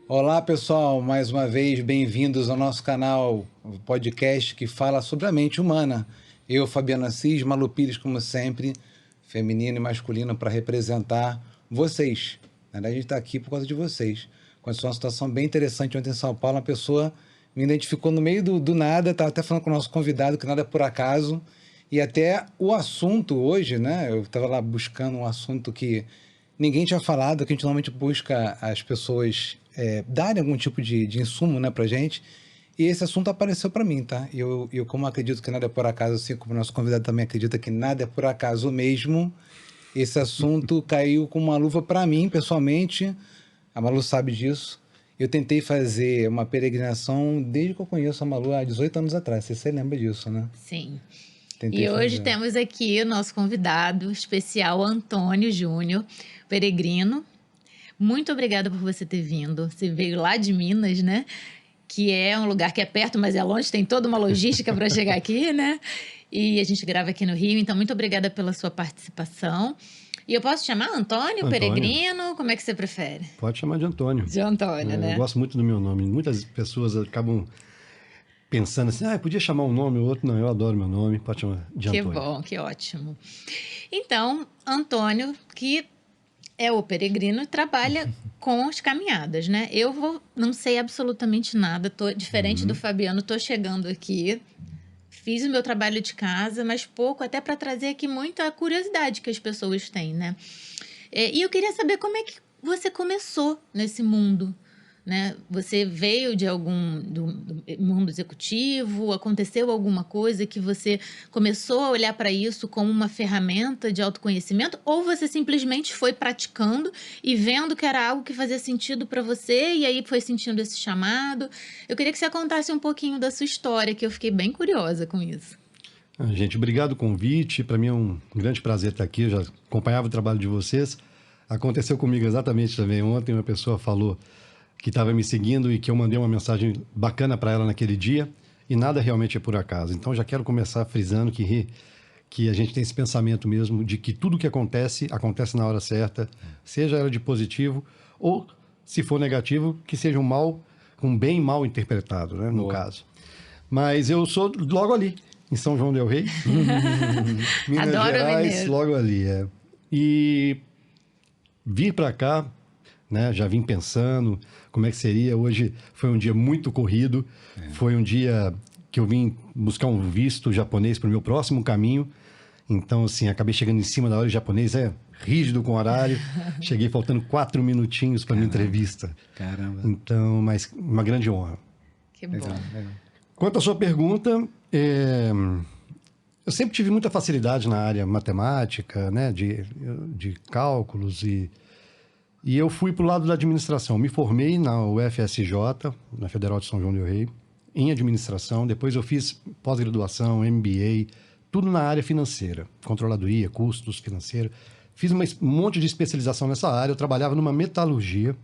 Olá, pessoal, mais uma vez bem-vindos ao nosso canal, o podcast que fala sobre a mente humana. Eu, Fabiano Assis, Malu Pires, como sempre, feminino e masculino para representar vocês. Na verdade, a gente está aqui por causa de vocês. Aconteceu uma situação bem interessante ontem em São Paulo, uma pessoa me identificou no meio do nada, estava até falando com o nosso convidado que nada é por acaso, e até o assunto hoje, né? Eu estava lá buscando um assunto que ninguém tinha falado, que a gente normalmente busca as pessoas darem algum tipo de insumo, né, pra gente, e esse assunto apareceu para mim, tá? Eu, como acredito que nada é por acaso, assim como o nosso convidado também acredita que nada é por acaso mesmo, esse assunto caiu com uma luva para mim, pessoalmente, a Malu sabe disso. Eu tentei fazer uma peregrinação desde que eu conheço a Malu há 18 anos atrás, você lembra disso, né? Sim. Tentei E hoje fazer. temos aqui o nosso convidado especial, Antônio Júnior, peregrino. Muito obrigada por você ter vindo. Você veio lá de Minas, né? Que é um lugar que é perto, mas é longe, tem toda uma logística para chegar aqui, né? E a gente grava aqui no Rio, então muito obrigada pela sua participação. E eu posso chamar Antônio, peregrino? Como é que você prefere? Pode chamar de Antônio. De Antônio, né? Eu gosto muito do meu nome. Muitas pessoas acabam pensando assim, podia chamar um nome ou outro. Não, eu adoro meu nome, pode chamar de Antônio. Que bom, que ótimo. Então, Antônio, que é o peregrino e trabalha com as caminhadas, né? Não sei absolutamente nada, tô diferente do Fabiano, tô chegando aqui, fiz o meu trabalho de casa, mas pouco, até para trazer aqui muita curiosidade que as pessoas têm, né? E eu queria saber como é que você começou nesse mundo, né? Você veio de do mundo executivo? Aconteceu alguma coisa que você começou a olhar para isso como uma ferramenta de autoconhecimento? Ou você simplesmente foi praticando e vendo que era algo que fazia sentido para você e aí foi sentindo esse chamado? Eu queria que você contasse um pouquinho da sua história, que eu fiquei bem curiosa com isso. Gente, obrigado o convite. Para mim é um grande prazer estar aqui. Eu já acompanhava o trabalho de vocês. Aconteceu comigo exatamente também. Ontem uma pessoa falou que estava me seguindo e que eu mandei uma mensagem bacana para ela naquele dia, e nada realmente é por acaso. Então já quero começar frisando que a gente tem esse pensamento mesmo de que tudo que acontece na hora certa, seja ela de positivo ou, se for negativo, que seja um bem mal interpretado, né, no caso. Mas eu sou logo ali, em São João del Rei, Minas Adoro Gerais, mineiro. logo ali. E vir para cá, né, já vim pensando como é que seria. Hoje foi um dia muito corrido, foi um dia que eu vim buscar um visto japonês para o meu próximo caminho. Então, assim, acabei chegando em cima da hora. O japonês é rígido com horário. Cheguei faltando 4 minutinhos para minha entrevista. Caramba. Então, mas uma grande honra. Que bom. Legal. Quanto à sua pergunta, eu sempre tive muita facilidade na área matemática, né, de cálculos, e eu fui para o lado da administração. Me formei na UFSJ, na Federal de São João del Rei, em administração. Depois eu fiz pós-graduação, MBA, tudo na área financeira, controladoria, custos financeiros. Fiz um monte de especialização nessa área. Eu trabalhava numa metalurgia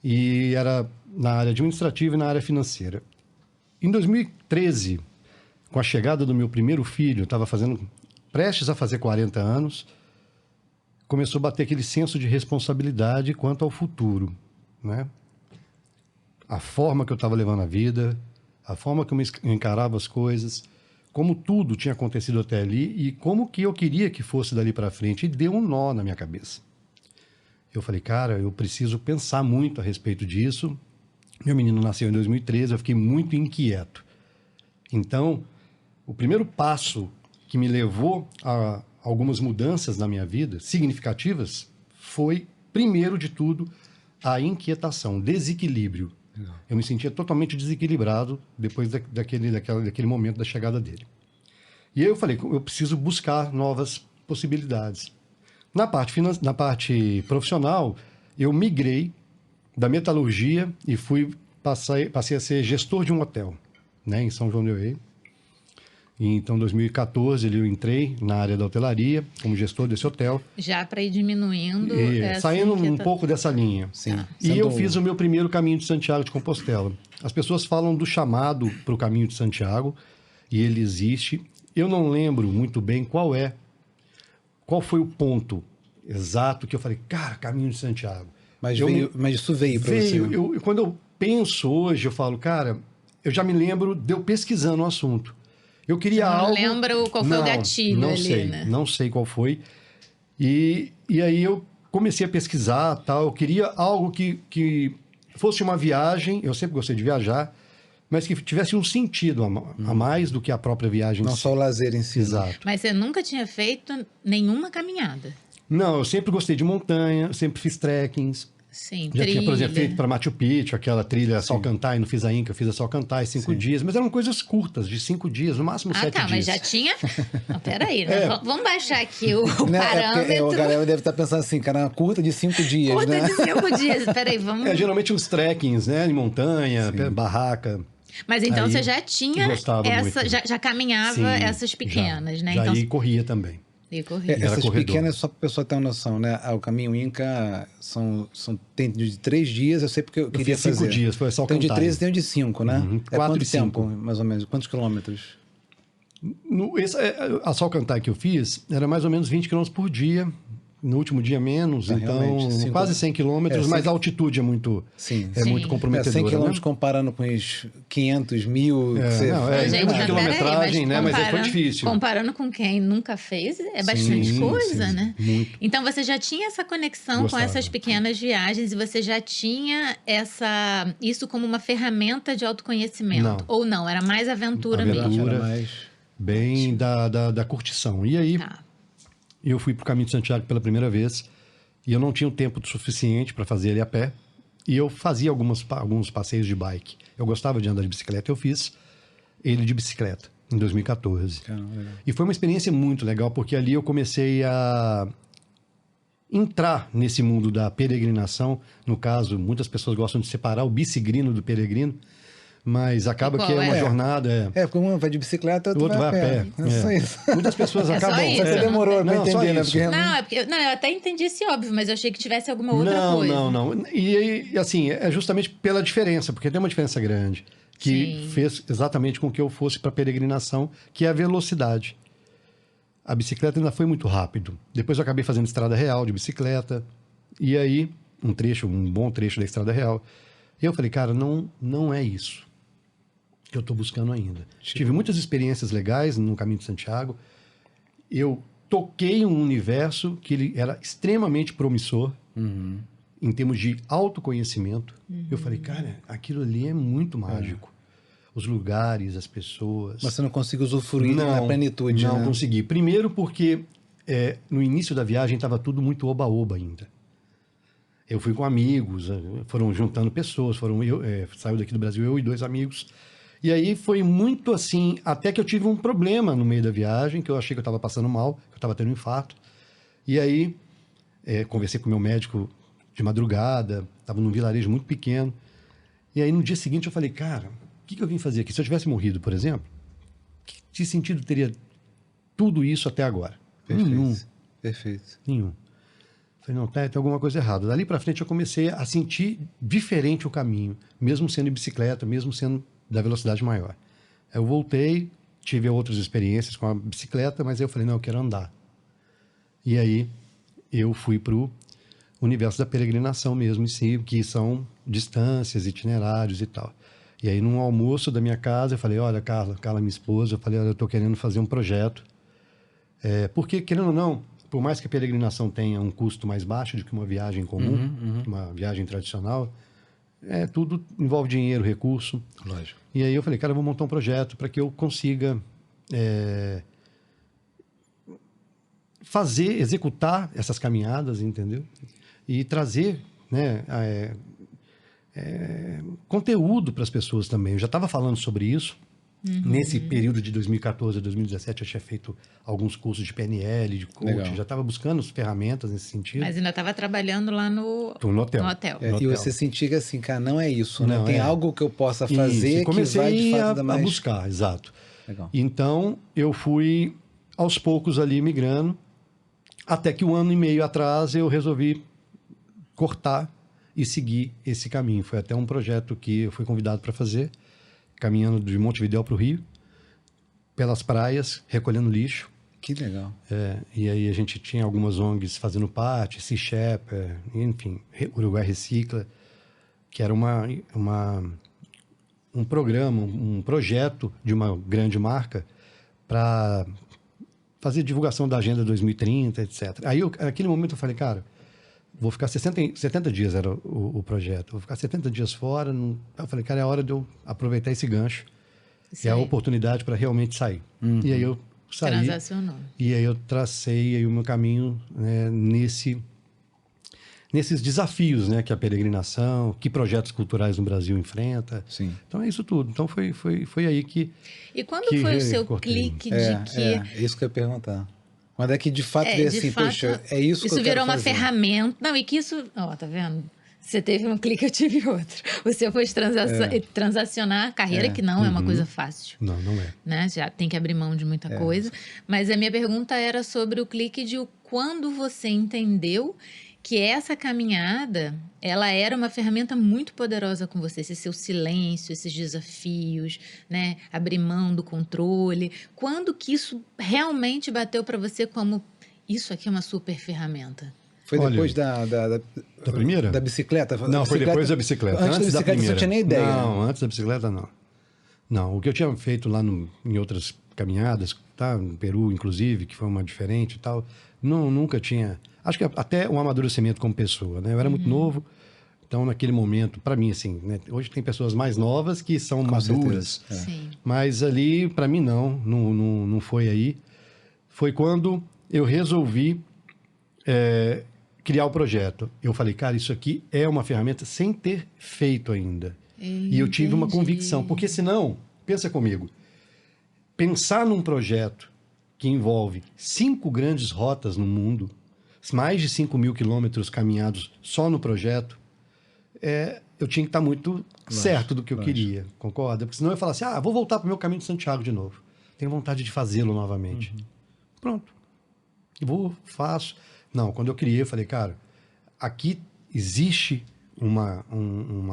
e era na área administrativa e na área financeira. Em 2013, com a chegada do meu primeiro filho, estava prestes a fazer 40 anos, começou a bater aquele senso de responsabilidade quanto ao futuro, né? A forma que eu estava levando a vida, a forma que eu encarava as coisas, como tudo tinha acontecido até ali e como que eu queria que fosse dali para frente. E deu um nó na minha cabeça. Eu falei, cara, eu preciso pensar muito a respeito disso. Meu menino nasceu em 2013, eu fiquei muito inquieto. Então, o primeiro passo que me levou a algumas mudanças na minha vida, significativas, foi, primeiro de tudo, a inquietação, desequilíbrio. Legal. Eu me sentia totalmente desequilibrado depois daquele momento da chegada dele. E aí eu falei, eu preciso buscar novas possibilidades. Na parte profissional, eu migrei da metalurgia e passei a ser gestor de um hotel, né, em São João del Rei. Então, em 2014, eu entrei na área da hotelaria como gestor desse hotel. Já para ir diminuindo... Saindo um pouco dessa linha. Sim. E eu fiz o meu primeiro caminho de Santiago de Compostela. As pessoas falam do chamado para o caminho de Santiago, e ele existe. Eu não lembro muito bem qual foi o ponto exato que eu falei, cara, Caminho de Santiago. Mas isso veio para você. Quando eu penso hoje, eu falo, cara, eu já me lembro de eu pesquisando o assunto. Eu queria Você não algo... lembra qual foi o gatilho não ali, sei, né? Não sei qual foi. E aí eu comecei a pesquisar, tal. Eu queria algo que fosse uma viagem. Eu sempre gostei de viajar, mas que tivesse um sentido a mais do que a própria viagem. Não só o lazer em si. Exato. Mas você nunca tinha feito nenhuma caminhada? Não, eu sempre gostei de montanha, sempre fiz trekkings. Sim, Já trilha. tinha, por exemplo, feito para Machu Picchu, aquela trilha Salcantay, não fiz a Inca, eu fiz a Salcantay, 5 dias. Mas eram coisas curtas, de 5 dias, no máximo 7 dias. Mas já tinha... Não, peraí, né? Vamos baixar aqui o parâmetro. A galera deve estar pensando assim, cara, uma curta de 5 dias, curta né? de 5 dias, peraí, vamos... Geralmente os trekkings, né, em montanha, barraca. Mas então aí, você já tinha já caminhava essas pequenas, né? Já então, e corria também. E corria. Essas pequenas, só para o pessoal ter uma noção, né? O Caminho Inca tem de 3 dias, eu sei porque eu queria fazer. 5 dias, foi só Tem Salcantay. de 3 e tem de 5, né? É 4 tempo, mais ou menos? Quantos quilômetros? A Salcantay que eu fiz era mais ou menos 20 quilômetros por dia. No último dia menos, então quase 100 quilômetros, mas a altitude é muito, muito comprometedora. 100 quilômetros comparando com os 500, 1000... de quilometragem, né? Mas foi difícil. Comparando com quem nunca fez, é bastante coisa, né? Muito. Então você já tinha essa conexão com essas pequenas viagens e você já tinha isso como uma ferramenta de autoconhecimento? Não. Ou não? Era mais aventura mesmo? Bem da curtição. E aí... Eu fui para o Caminho de Santiago pela primeira vez e eu não tinha o tempo suficiente para fazer ele a pé. E eu fazia alguns passeios de bike. Eu gostava de andar de bicicleta, eu fiz ele de bicicleta em 2014. E foi uma experiência muito legal, porque ali eu comecei a entrar nesse mundo da peregrinação. No caso, muitas pessoas gostam de separar o bicigrino do peregrino. Mas acaba que é uma jornada... porque um vai de bicicleta, o outro vai a pé. É só isso. Muitas pessoas acabam... Você demorou para entender, né? Eu até entendi esse óbvio, mas eu achei que tivesse alguma outra coisa. Não. E assim, é justamente pela diferença, porque tem uma diferença grande, que fez exatamente com que eu fosse para a peregrinação, que é a velocidade. A bicicleta ainda foi muito rápido. Depois eu acabei fazendo estrada real de bicicleta, e aí um bom trecho da estrada real. E eu falei, cara, não é isso que eu estou buscando ainda. Tive muitas experiências legais no Caminho de Santiago. Eu toquei um universo que ele era extremamente promissor em termos de autoconhecimento. Eu falei, cara, aquilo ali é muito mágico. Os lugares, as pessoas... Mas você não conseguiu usufruir na plenitude, Não consegui. Primeiro porque no início da viagem estava tudo muito oba-oba ainda. Eu fui com amigos, foram juntando pessoas, saiu daqui do Brasil eu e 2 amigos. E aí foi muito assim, até que eu tive um problema no meio da viagem, que eu achei que eu estava passando mal, que eu estava tendo um infarto. E aí conversei com o meu médico de madrugada, estava num vilarejo muito pequeno. E aí no dia seguinte eu falei, cara, o que eu vim fazer aqui? Se eu tivesse morrido, por exemplo, que sentido teria tudo isso até agora? Perfeito. Nenhum. Falei, não, tem alguma coisa errada. Dali para frente eu comecei a sentir diferente o caminho, mesmo sendo de bicicleta, mesmo sendo da velocidade maior. Eu voltei, tive outras experiências com a bicicleta, mas eu falei, não, eu quero andar. E aí eu fui para o universo da peregrinação mesmo em si, que são distâncias, itinerários e tal. E aí num almoço da minha casa eu falei, olha, Carla, minha esposa, eu falei, olha, eu estou querendo fazer um projeto. Porque, querendo ou não, por mais que a peregrinação tenha um custo mais baixo do que uma viagem comum, uma viagem tradicional, tudo envolve dinheiro, recurso. Lógico. E aí eu falei, cara, eu vou montar um projeto para que eu consiga executar essas caminhadas, entendeu? E trazer, né, conteúdo para as pessoas também. Eu já estava falando sobre isso. Nesse período de 2014 a 2017, eu tinha feito alguns cursos de PNL, de coaching, já estava buscando ferramentas nesse sentido. Mas ainda estava trabalhando lá no hotel. E você sentia que assim, cara, não é isso, né? Tem algo que eu possa fazer que vai de fato dar mais... a buscar, exato. Legal. Então, eu fui aos poucos ali migrando, até que 1 ano e meio atrás eu resolvi cortar e seguir esse caminho. Foi até um projeto que eu fui convidado para fazer, caminhando de Montevidéu para o Rio, pelas praias, recolhendo lixo. Que legal. E aí a gente tinha algumas ONGs fazendo parte, Sea Shepherd, enfim, Uruguai Recicla, que era um programa, um projeto de uma grande marca para fazer divulgação da Agenda 2030, etc. Aí, naquele momento, eu falei, cara, vou ficar 70 dias, era o projeto, vou ficar 70 dias fora. Eu falei, cara, é hora de eu aproveitar esse gancho, é a oportunidade para realmente sair. E aí eu saí. Transacionou. E aí eu tracei aí o meu caminho, né, nesses desafios, né, que a peregrinação, que projetos culturais no Brasil enfrenta. Sim. Então é isso tudo. Então foi aí que... E quando foi o seu clique de que... É isso que eu ia perguntar. Quando é que de fato veio assim, fato, poxa, é isso que eu quero fazer. Isso virou uma ferramenta. Não, e que isso... Ó, tá vendo? Você teve um clique, eu tive outro. O seu foi transacionar a carreira, que não é uma coisa fácil. Não é. Né? Já tem que abrir mão de muita coisa. Mas a minha pergunta era sobre o clique de quando você entendeu que essa caminhada, ela era uma ferramenta muito poderosa com você. Esse seu silêncio, esses desafios, né? Abrir mão do controle. Quando que isso realmente bateu para você como isso aqui é uma super ferramenta? Foi depois da primeira? Da bicicleta? Não, foi depois da bicicleta. Antes da bicicleta você não tinha nem ideia? Não, antes da bicicleta não. Não, o que eu tinha feito lá em outras caminhadas, tá? No Peru, inclusive, que foi uma diferente e tal, nunca tinha... Acho que até um amadurecimento como pessoa, né? Eu era muito novo, então naquele momento, para mim, assim, né? Hoje tem pessoas mais novas que são maduras. Sim. Mas ali, para mim, não foi aí. Foi quando eu resolvi criar o projeto. Eu falei, cara, isso aqui é uma ferramenta sem ter feito ainda. E eu tive uma convicção, porque senão, pensa comigo, pensar num projeto que envolve 5 grandes rotas no mundo, mais de 5 mil quilômetros caminhados só no projeto, eu tinha que estar muito certo do que eu queria, concorda? Porque senão eu ia falar assim, vou voltar para o meu caminho de Santiago de novo. Tenho vontade de fazê-lo novamente. Pronto. Faço. Não, quando eu criei, eu falei, cara, aqui existe uma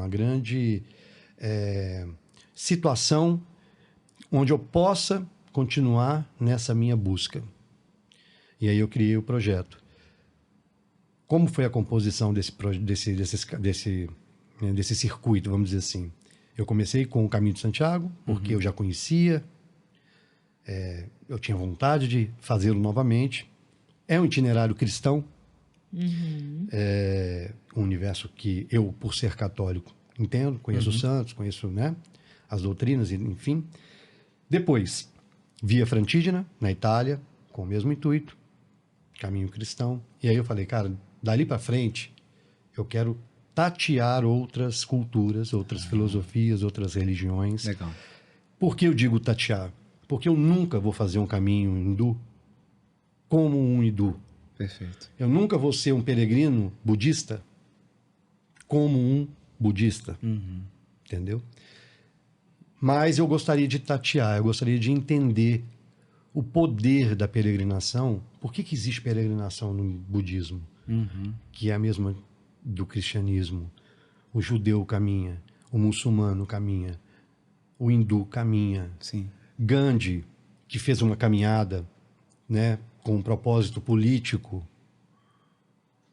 grande situação onde eu possa continuar nessa minha busca. E aí eu criei o projeto. Como foi a composição desse circuito, vamos dizer assim? Eu comecei com o Caminho de Santiago, porque eu já conhecia, eu tinha vontade de fazê-lo novamente. É um itinerário cristão, é um universo que eu, por ser católico, entendo, conheço os santos, conheço, né, as doutrinas, enfim. Depois, Via Francígena, na Itália, com o mesmo intuito, caminho cristão. E aí eu falei, cara, dali para frente, eu quero tatear outras culturas, outras filosofias, outras religiões. Legal. Por que eu digo tatear? Porque eu nunca vou fazer um caminho hindu como um hindu. Perfeito. Eu nunca vou ser um peregrino budista como um budista. Entendeu? Mas eu gostaria de tatear, eu gostaria de entender o poder da peregrinação. Por que existe peregrinação no budismo? Que é a mesma do cristianismo. O judeu caminha, o muçulmano caminha, o hindu caminha. Sim. Gandhi, que fez uma caminhada, né, com um propósito político,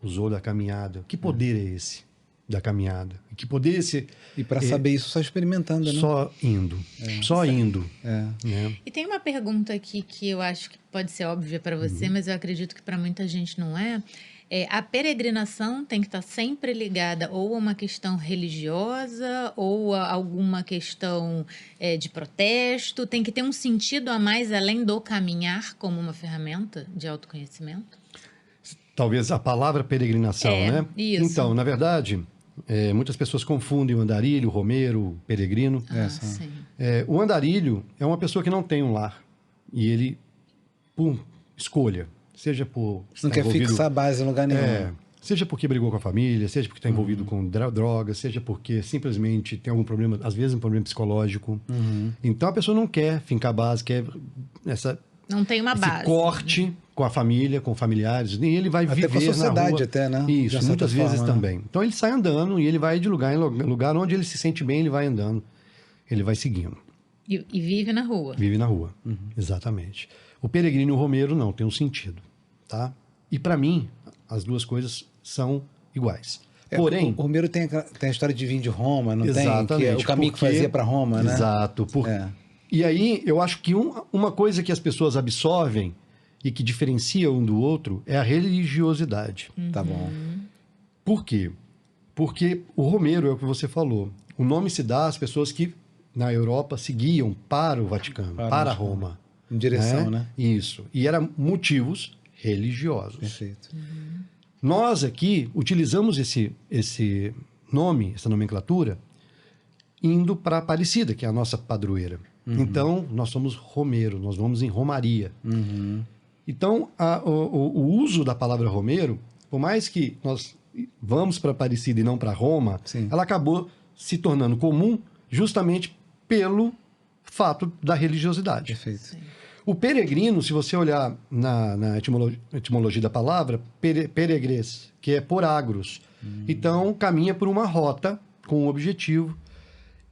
usou da caminhada. Que poder é esse da caminhada? Que poder é esse? E para saber isso, só experimentando, né? Só indo. Só indo. Né? E tem uma pergunta aqui que eu acho que pode ser óbvia para você, mas eu acredito que para muita gente não é. A peregrinação tem que estar sempre ligada ou a uma questão religiosa ou a alguma questão de protesto? Tem que ter um sentido a mais além do caminhar como uma ferramenta de autoconhecimento? Talvez a palavra peregrinação, né? Isso. Então, na verdade, muitas pessoas confundem o andarilho, o romeiro, o peregrino. Sim. O andarilho é uma pessoa que não tem um lar. E ele, por escolha, seja por... Não quer fixar a base em lugar nenhum. Seja porque brigou com a família, seja porque está envolvido com drogas, seja porque simplesmente tem algum problema, às vezes um problema psicológico. Então a pessoa não quer fincar a base, quer não tem uma base. Esse corte com a família, com familiares, e ele vai viver com a sociedade na rua. até, né? Isso, muitas vezes também. Então ele sai andando e ele vai de lugar em lugar onde ele se sente bem, ele vai andando, ele vai seguindo. E vive na rua. Vive na rua, exatamente. O peregrino e o romeiro não, tem um sentido, tá? E para mim, as duas coisas são iguais. Porém, o romeiro tem a história de vir de Roma, não exatamente, tem? Que é o caminho que fazia para Roma, né? Exato. E aí, eu acho que uma coisa que as pessoas absorvem e que diferencia um do outro é a religiosidade. Tá bom. Por quê? Porque o romeiro é o que você falou. O nome se dá às pessoas que, na Europa, seguiam para o Vaticano, para Roma. Em direção, né? Isso. E eram motivos religiosos. Perfeito. Nós aqui utilizamos esse nome, essa nomenclatura, indo para Aparecida, que é a nossa padroeira. Então, nós somos romeiro, nós vamos em romaria. Então, o uso da palavra romeiro, por mais que nós vamos para Aparecida e não para Roma, Sim. ela acabou se tornando comum justamente pelo fato da religiosidade. Perfeito. Sim. O peregrino, se você olhar na etimologia da palavra, peregres, que é por agros. Então, caminha por uma rota com um objetivo.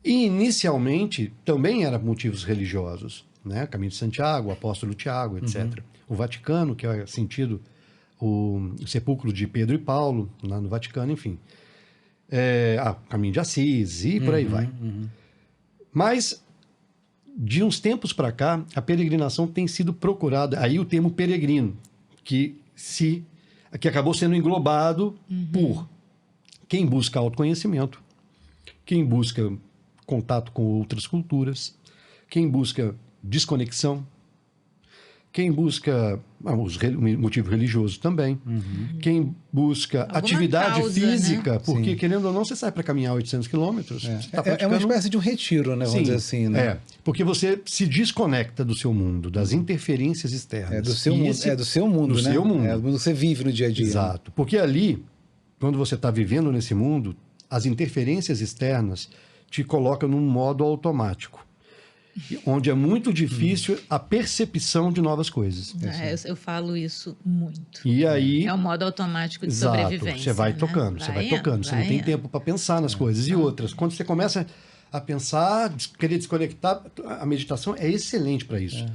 E, inicialmente, também eram motivos religiosos. Né? Caminho de Santiago, o apóstolo Tiago, etc. O Vaticano, que é sentido o sepulcro de Pedro e Paulo, lá no Vaticano, enfim. Caminho de Assis e por aí vai. Mas, de uns tempos para cá, a peregrinação tem sido procurada, aí o termo peregrino, que acabou sendo englobado por quem busca autoconhecimento, quem busca contato com outras culturas, quem busca desconexão, quem busca motivo religioso também, quem busca Alguma atividade causa, física, né? porque, Sim. querendo ou não, você sai para caminhar 800 quilômetros. É uma espécie de um retiro, né? Vamos dizer assim, né? Porque você se desconecta do seu mundo, das interferências externas. Do seu E mundo, esse- do seu mundo, do né? seu mundo. É do mundo que você vive no dia a dia. Exato. Porque ali, quando você está vivendo nesse mundo, as interferências externas te colocam num modo automático, onde é muito difícil a percepção de novas coisas. Eu falo isso muito. E aí, É o modo automático de exato, sobrevivência. você vai né? tocando, você vai tocando, você não tem tempo para pensar nas coisas. E outras, quando você começa a pensar, querer desconectar, a meditação é excelente para isso.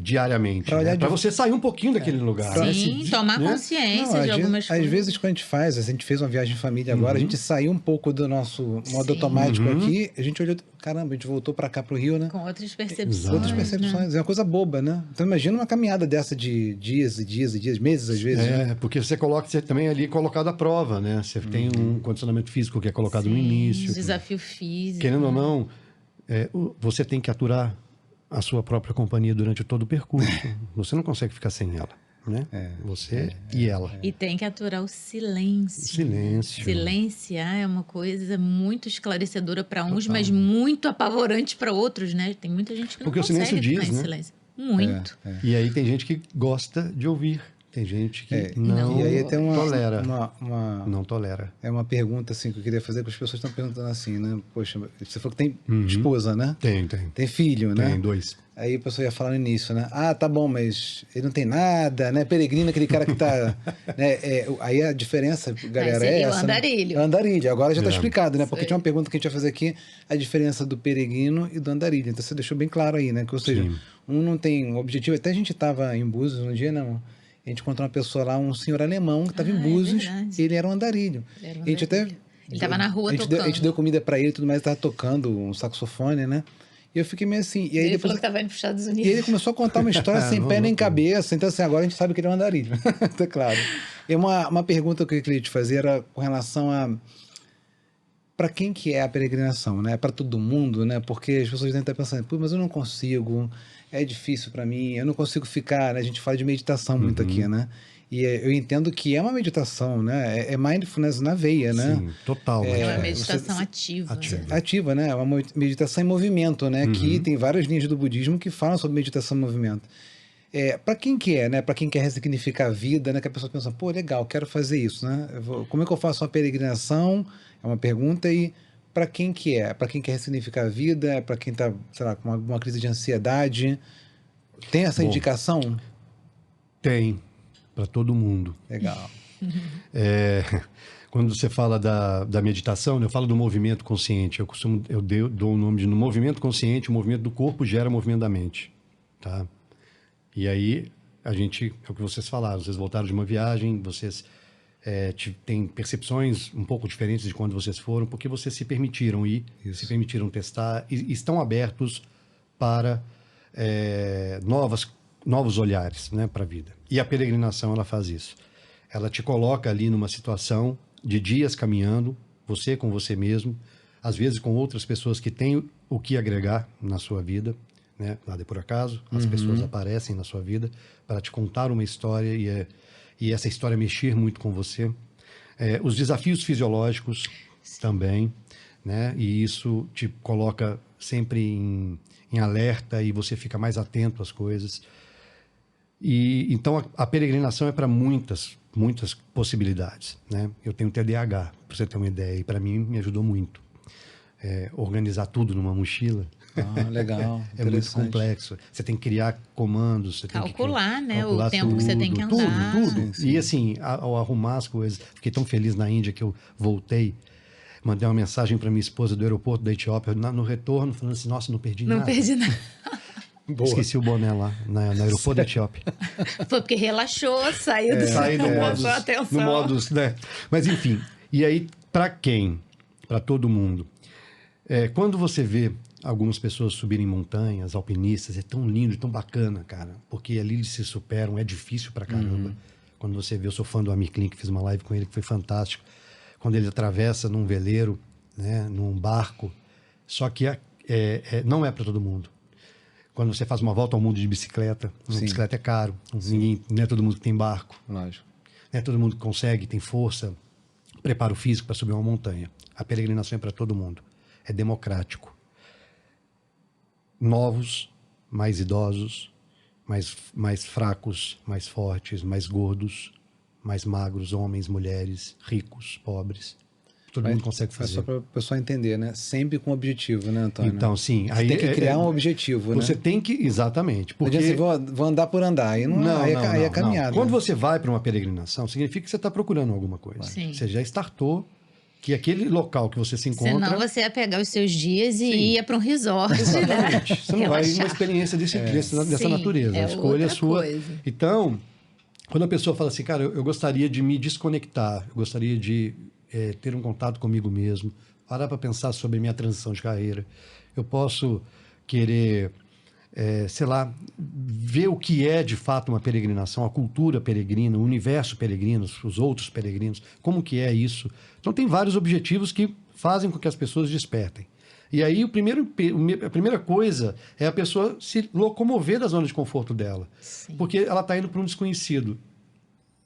Diariamente. Pra olhar Para de- você sair um pouquinho daquele lugar. né? Sim, tomar né? consciência de algumas Às coisas. vezes, quando a gente fez uma viagem em família agora, a gente saiu um pouco do nosso modo Sim. automático aqui, a gente olhou, caramba, a gente voltou para cá, pro Rio, né? Com outras percepções. Outras né? percepções. É uma coisa boba, né? Então imagina uma caminhada dessa de dias e dias e dias, meses às vezes. né? Porque você também ali é colocado à prova, né? Você tem um condicionamento físico que é colocado no início. Desafio físico. Querendo ou não, você tem que aturar a sua própria companhia durante todo o percurso. Você não consegue ficar sem ela, né? Você e ela. E tem que aturar o silêncio. Silêncio. Silenciar é uma coisa muito esclarecedora para uns, mas muito apavorante para outros, né? Tem muita gente que não Porque o consegue silêncio ficar diz, em né? silêncio. Muito. E aí tem gente que gosta de ouvir. Tem gente que não E aí tem tolera. não tolera. É uma pergunta assim que eu queria fazer, que as pessoas estão perguntando assim, né? Poxa, você falou que tem esposa, né? Tem. Tem filho, né? Tem 2. Aí a pessoa ia falar no início, né? Ah, tá bom, mas ele não tem nada, né? Peregrino, aquele cara que tá... né? Aí a diferença, galera, seria o essa. andarilho. Né? Andarilho, agora já tá explicado, né? Porque tinha uma pergunta que a gente ia fazer aqui, a diferença do peregrino e do andarilho. Então você deixou bem claro aí, né? Que, ou seja, um não tem um objetivo. Até a gente tava em Búzios um dia, não. A gente encontrou uma pessoa lá, um senhor alemão que estava em Búzios, verdade. ele era um andarilho. Ele era um A gente até... andarilho. Ele estava na rua a gente tocando. a gente deu comida para ele e tudo mais, ele tava tocando um saxofone, né? E eu fiquei meio assim. E aí Ele depois... falou que estava indo para os Estados Unidos. E ele começou a contar uma história sem pé nem cabeça. Então, assim, agora a gente sabe que ele é um andarilho. Tá claro. E uma pergunta que eu queria te fazer era com relação a... Para quem que é a peregrinação, né? Para todo mundo, né? Porque as pessoas devem estar pensando, pô, mas eu não consigo, é difícil para mim, eu não consigo ficar, né? A gente fala de meditação muito aqui, né? E eu entendo que é uma meditação, né? É mindfulness na veia, né? Sim, total. É uma né? meditação ativa. Ativa, né? É uma meditação em movimento, né? Que tem várias linhas do budismo que falam sobre meditação em movimento. Para quem que é, né? Para quem quer ressignificar a vida, né? Que a pessoa pensa, pô, legal, quero fazer isso, né? Como é que eu faço uma peregrinação? É uma pergunta. E para quem que é? Para quem quer ressignificar a vida? Para quem está, sei lá, com uma crise de ansiedade? Tem essa indicação? Tem, para todo mundo. Legal. Quando você fala da meditação, né, eu falo do movimento consciente. Eu dou o nome de no movimento consciente, o movimento do corpo gera movimento da mente. Tá? E aí, a gente, é o que vocês falaram, vocês voltaram de uma viagem, vocês têm percepções um pouco diferentes de quando vocês foram, porque vocês se permitiram ir, se permitiram testar e estão abertos para novos olhares, né, para a vida. E a peregrinação, ela faz isso. Ela te coloca ali numa situação de dias caminhando, você com você mesmo, às vezes com outras pessoas que têm o que agregar na sua vida, né? Nada é por acaso, as pessoas aparecem na sua vida para te contar uma história e essa história mexer muito com você. Os desafios fisiológicos também, né? E isso te coloca sempre em alerta e você fica mais atento às coisas. E então a peregrinação é para muitas possibilidades, né? Eu tenho TDAH, para você ter uma ideia, e para mim me ajudou muito. Organizar tudo numa mochila. Ah, legal. É muito complexo. Você tem que criar comandos. Você calcular, tem que né? O tempo que você tem que andar. Tudo. E assim, ao arrumar as coisas. Fiquei tão feliz na Índia que eu voltei. Mandei uma mensagem para minha esposa do aeroporto da Etiópia, no retorno, falando assim, nossa, não perdi nada. Não perdi nada. Boa. Esqueci o boné lá, no aeroporto da Etiópia. Foi porque relaxou, saiu do no modus, né? Mas enfim, e aí, para quem? Para todo mundo. Quando você vê algumas pessoas subirem montanhas, alpinistas, é tão lindo, tão bacana, cara, porque ali eles se superam, é difícil pra caramba. Quando você vê, eu sou fã do Amir Klink, fiz uma live com ele que foi fantástico. Quando ele atravessa num veleiro, né, num barco, só que não é para todo mundo. Quando você faz uma volta ao mundo de bicicleta, uma bicicleta é caro, não é todo mundo que tem barco. Lógico. Não é todo mundo que consegue, tem força, preparo físico para subir uma montanha. A peregrinação é para todo mundo. É democrático. Novos, mais idosos, mais fracos, mais fortes, mais gordos, mais magros, homens, mulheres, ricos, pobres. Todo mundo consegue fazer. É só para o pessoal entender, né? Sempre com objetivo, né, Antônio? Então, sim. Você tem que criar um objetivo, você né? tem que, exatamente. Porque... Você vou andar por andar, aí é caminhada. Não. Quando você vai para uma peregrinação, significa que você está procurando alguma coisa. Sim. Você já startou que aquele local que você se encontra... Senão você ia pegar os seus dias e ia para um resort. Exatamente. Né? Você não vai numa experiência dessa natureza. A escolha é sua. Coisa. Então, quando a pessoa fala assim, cara, eu gostaria de me desconectar, eu gostaria de ter um contato comigo mesmo, parar para pensar sobre minha transição de carreira. Eu posso querer, sei lá, ver o que é de fato uma peregrinação, a cultura peregrina, o universo peregrino, os outros peregrinos, como que é isso. Então tem vários objetivos que fazem com que as pessoas despertem. E aí a primeira coisa é a pessoa se locomover da zona de conforto dela. Sim. Porque ela está indo para um desconhecido.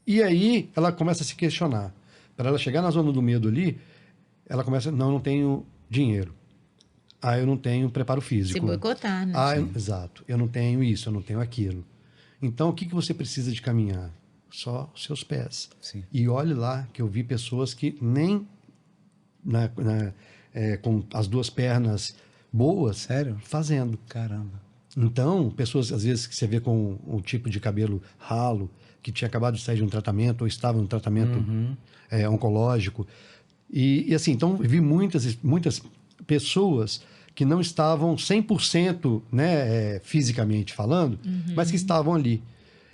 E aí ela começa a se questionar. Para ela chegar na zona do medo ali, ela começa, não tenho dinheiro. Eu não tenho preparo físico. Se boicotar, né? Exato. Eu não tenho isso, eu não tenho aquilo. Então, o que você precisa de caminhar? Só os seus pés. Sim. E olhe lá que eu vi pessoas que nem com as duas pernas boas, Sério? fazendo. Caramba. Então, pessoas, às vezes, que você vê com um tipo de cabelo ralo, que tinha acabado de sair de um tratamento, ou estava no tratamento oncológico. E assim, então, eu vi muitas pessoas que não estavam 100%, né, fisicamente falando, mas que estavam ali.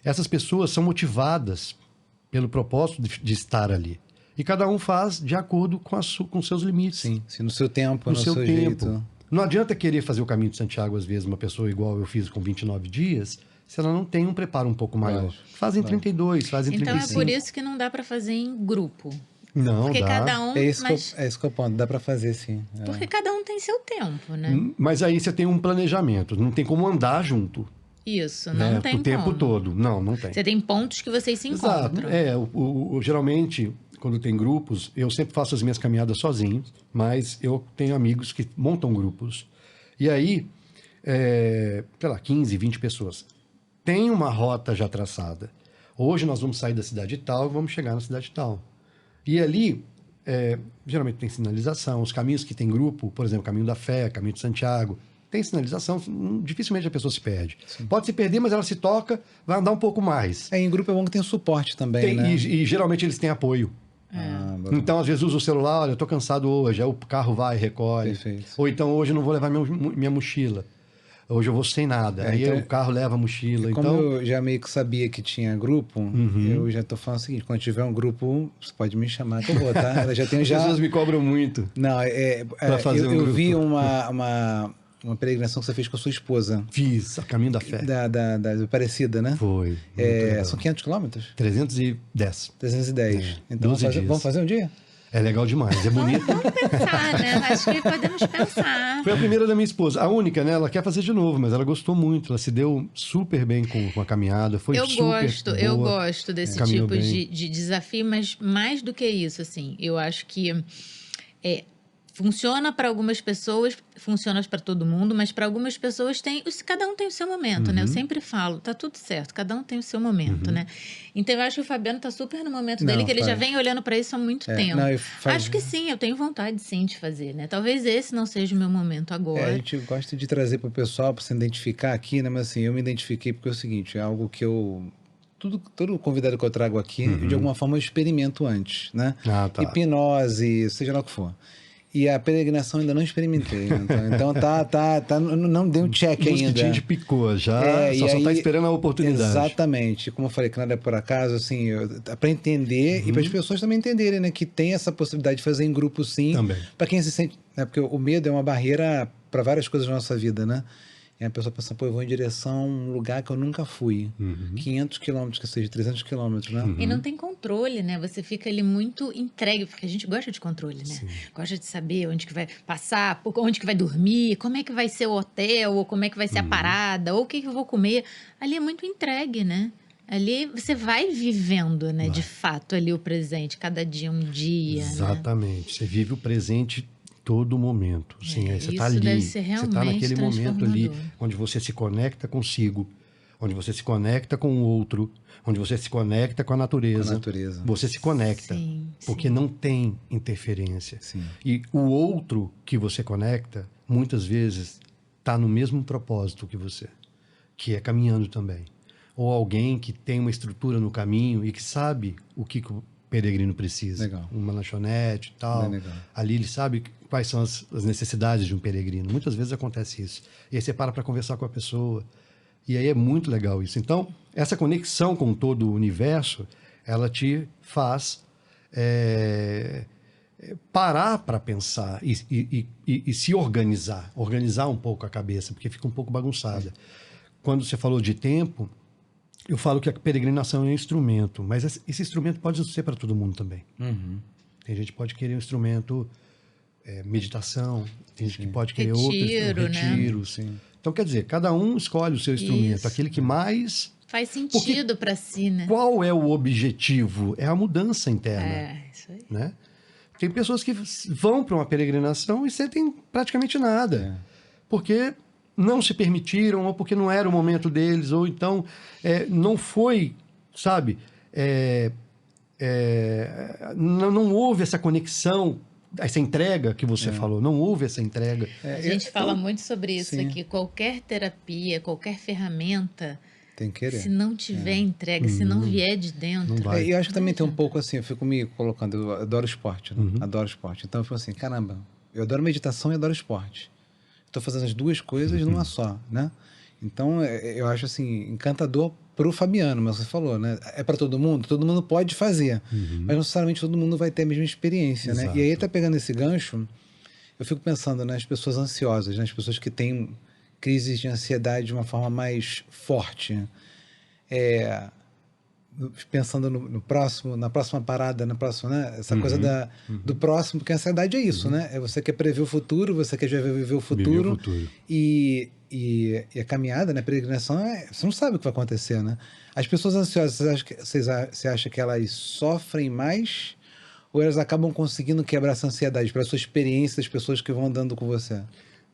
Essas pessoas são motivadas pelo propósito de estar ali. E cada um faz de acordo com seus limites. Sim, no seu tempo, no seu tempo. Jeito. Não adianta querer fazer o caminho de Santiago, às vezes, uma pessoa igual eu fiz com 29 dias, se ela não tem um preparo um pouco maior. Faz em 32, faz em 35. Então é por isso que não dá para fazer em grupo. Não, porque dá. cada um... É isso que eu ponto, dá para fazer, sim. Porque cada um tem seu tempo, né? Mas aí você tem um planejamento, não tem como andar junto. Isso, não tem o tempo como. todo. Não tem. Você tem pontos que vocês se encontram. Exato. Geralmente, quando tem grupos, eu sempre faço as minhas caminhadas sozinho, mas eu tenho amigos que montam grupos. E aí, sei lá, 15, 20 pessoas. Tem uma rota já traçada. Hoje nós vamos sair da cidade tal e vamos chegar na cidade tal. E ali, geralmente tem sinalização. Os caminhos que tem grupo, por exemplo, Caminho da Fé, Caminho de Santiago, tem sinalização, dificilmente a pessoa se perde. Sim. Pode se perder, mas ela se toca, vai andar um pouco mais. Em grupo é bom que tem suporte também, né? E geralmente eles têm apoio. Então, às vezes, usa o celular, olha, eu tô cansado hoje, aí o carro vai e recolhe. Perfeito. Ou então, hoje eu não vou levar minha mochila. Hoje eu vou sem nada. Aí então, o carro leva a mochila. Como Então, eu já meio que sabia que tinha grupo, eu já tô falando o seguinte, quando tiver um grupo, você pode me chamar que eu vou, tá? Eu já tenho as pessoas me cobram muito. Não, Pra fazer um eu grupo. vi uma peregrinação que você fez com a sua esposa. Fiz, a Caminho da Fé. Da Aparecida, né? Foi. Muito legal. São 500 quilômetros? 310. 310. Então 12 dias. vamos fazer um dia? É legal demais, é bonito. Vamos pensar, né? Acho que podemos pensar. Foi a primeira da minha esposa. A única, né? Ela quer fazer de novo, mas ela gostou muito. Ela se deu super bem com a caminhada. Foi super Eu boa. gosto desse Caminhou tipo bem. de desafio, mas mais do que isso, assim, eu acho que funciona para algumas pessoas, funciona para todo mundo, mas para algumas pessoas cada um tem o seu momento, né? Eu sempre falo, tá tudo certo, cada um tem o seu momento, né? Então eu acho que o Fabiano tá super no momento dele, que ele já vem olhando para isso há muito tempo. Acho que sim, eu tenho vontade sim de fazer, né? Talvez esse não seja o meu momento agora. A gente gosta de trazer para o pessoal para se identificar aqui, né? Mas assim, eu me identifiquei porque é o seguinte, é algo que todo convidado que eu trago aqui, de alguma forma eu experimento antes, né? Ah, tá. Hipnose, seja lá o que for. E a peregrinação ainda não experimentei. Então não deu um check ainda. O te picou já, só tá esperando a oportunidade. Exatamente. Como eu falei, que nada é por acaso, assim, para entender e para as pessoas também entenderem, né, que tem essa possibilidade de fazer em grupo, sim. Também. Para quem se sente, né, porque o medo é uma barreira para várias coisas na nossa vida, né? E a pessoa pensa, pô, eu vou em direção a um lugar que eu nunca fui. 500 quilômetros, que seja 300 quilômetros, né? E não tem controle, né? Você fica ali muito entregue, porque a gente gosta de controle, né? Sim. Gosta de saber onde que vai passar, onde que vai dormir, como é que vai ser o hotel, ou como é que vai ser a parada, ou o que que eu vou comer. Ali é muito entregue, né? Ali você vai vivendo, né? De fato, ali o presente, cada dia um dia, Exatamente. né? Você vive o presente todo momento. Sim, você está ali. Deve ser Você está naquele momento ali transformador. onde você se conecta consigo, onde você se conecta com o outro, onde você se conecta com a natureza. Com a natureza. Você se conecta. Sim, porque não tem interferência. Sim. E o outro que você conecta, muitas vezes, está no mesmo propósito que você, que é caminhando também. Ou alguém que tem uma estrutura no caminho e que sabe o que o peregrino precisa. Legal. Uma lanchonete e tal. Legal. Ali ele sabe quais são as necessidades de um peregrino. Muitas vezes acontece isso. E aí você para conversar com a pessoa. E aí é muito legal isso. Então, essa conexão com todo o universo, ela te faz parar para pensar e se organizar. Organizar um pouco a cabeça, porque fica um pouco bagunçada. Quando você falou de tempo, eu falo que a peregrinação é um instrumento, mas esse instrumento pode não ser para todo mundo também. Tem gente que pode querer um instrumento meditação, tem gente que pode querer Retiro, outros retiros. Sim. Então, quer dizer, cada um escolhe o seu instrumento, Isso. aquele que mais... Faz sentido para si, né? Qual é o objetivo? É a mudança interna. Isso aí. Né? Tem pessoas que vão para uma peregrinação e sentem praticamente nada. Porque não se permitiram, ou porque não era o momento deles, ou então não foi, sabe? Não houve essa conexão, essa entrega que você falou. Não houve essa entrega. A gente fala muito sobre isso sim. aqui. Qualquer terapia, qualquer ferramenta, Tem que querer. se não tiver entrega, se não vier de dentro... Não vai. E eu acho que também tem um pouco assim, eu fico me colocando, eu adoro esporte, né? Adoro esporte. Então eu fico assim, caramba, eu adoro meditação e adoro esporte. Estou fazendo as duas coisas numa só, né? Então eu acho assim, encantador pro Fabiano, mas você falou, né? É para todo mundo pode fazer, mas não necessariamente todo mundo vai ter a mesma experiência, né? Exato. E aí tá pegando esse gancho, eu fico pensando nas pessoas ansiosas, nas pessoas que têm crises de ansiedade de uma forma mais forte. Pensando no próximo, na próxima parada, na próxima, né? Essa coisa do próximo, porque a ansiedade é isso, né? É você quer prever o futuro, você quer viver o futuro. Viver o futuro. E a caminhada, né? A peregrinação, você não sabe o que vai acontecer, né? As pessoas ansiosas, você acha que elas sofrem mais ou elas acabam conseguindo quebrar essa ansiedade pela sua experiência das pessoas que vão andando com você?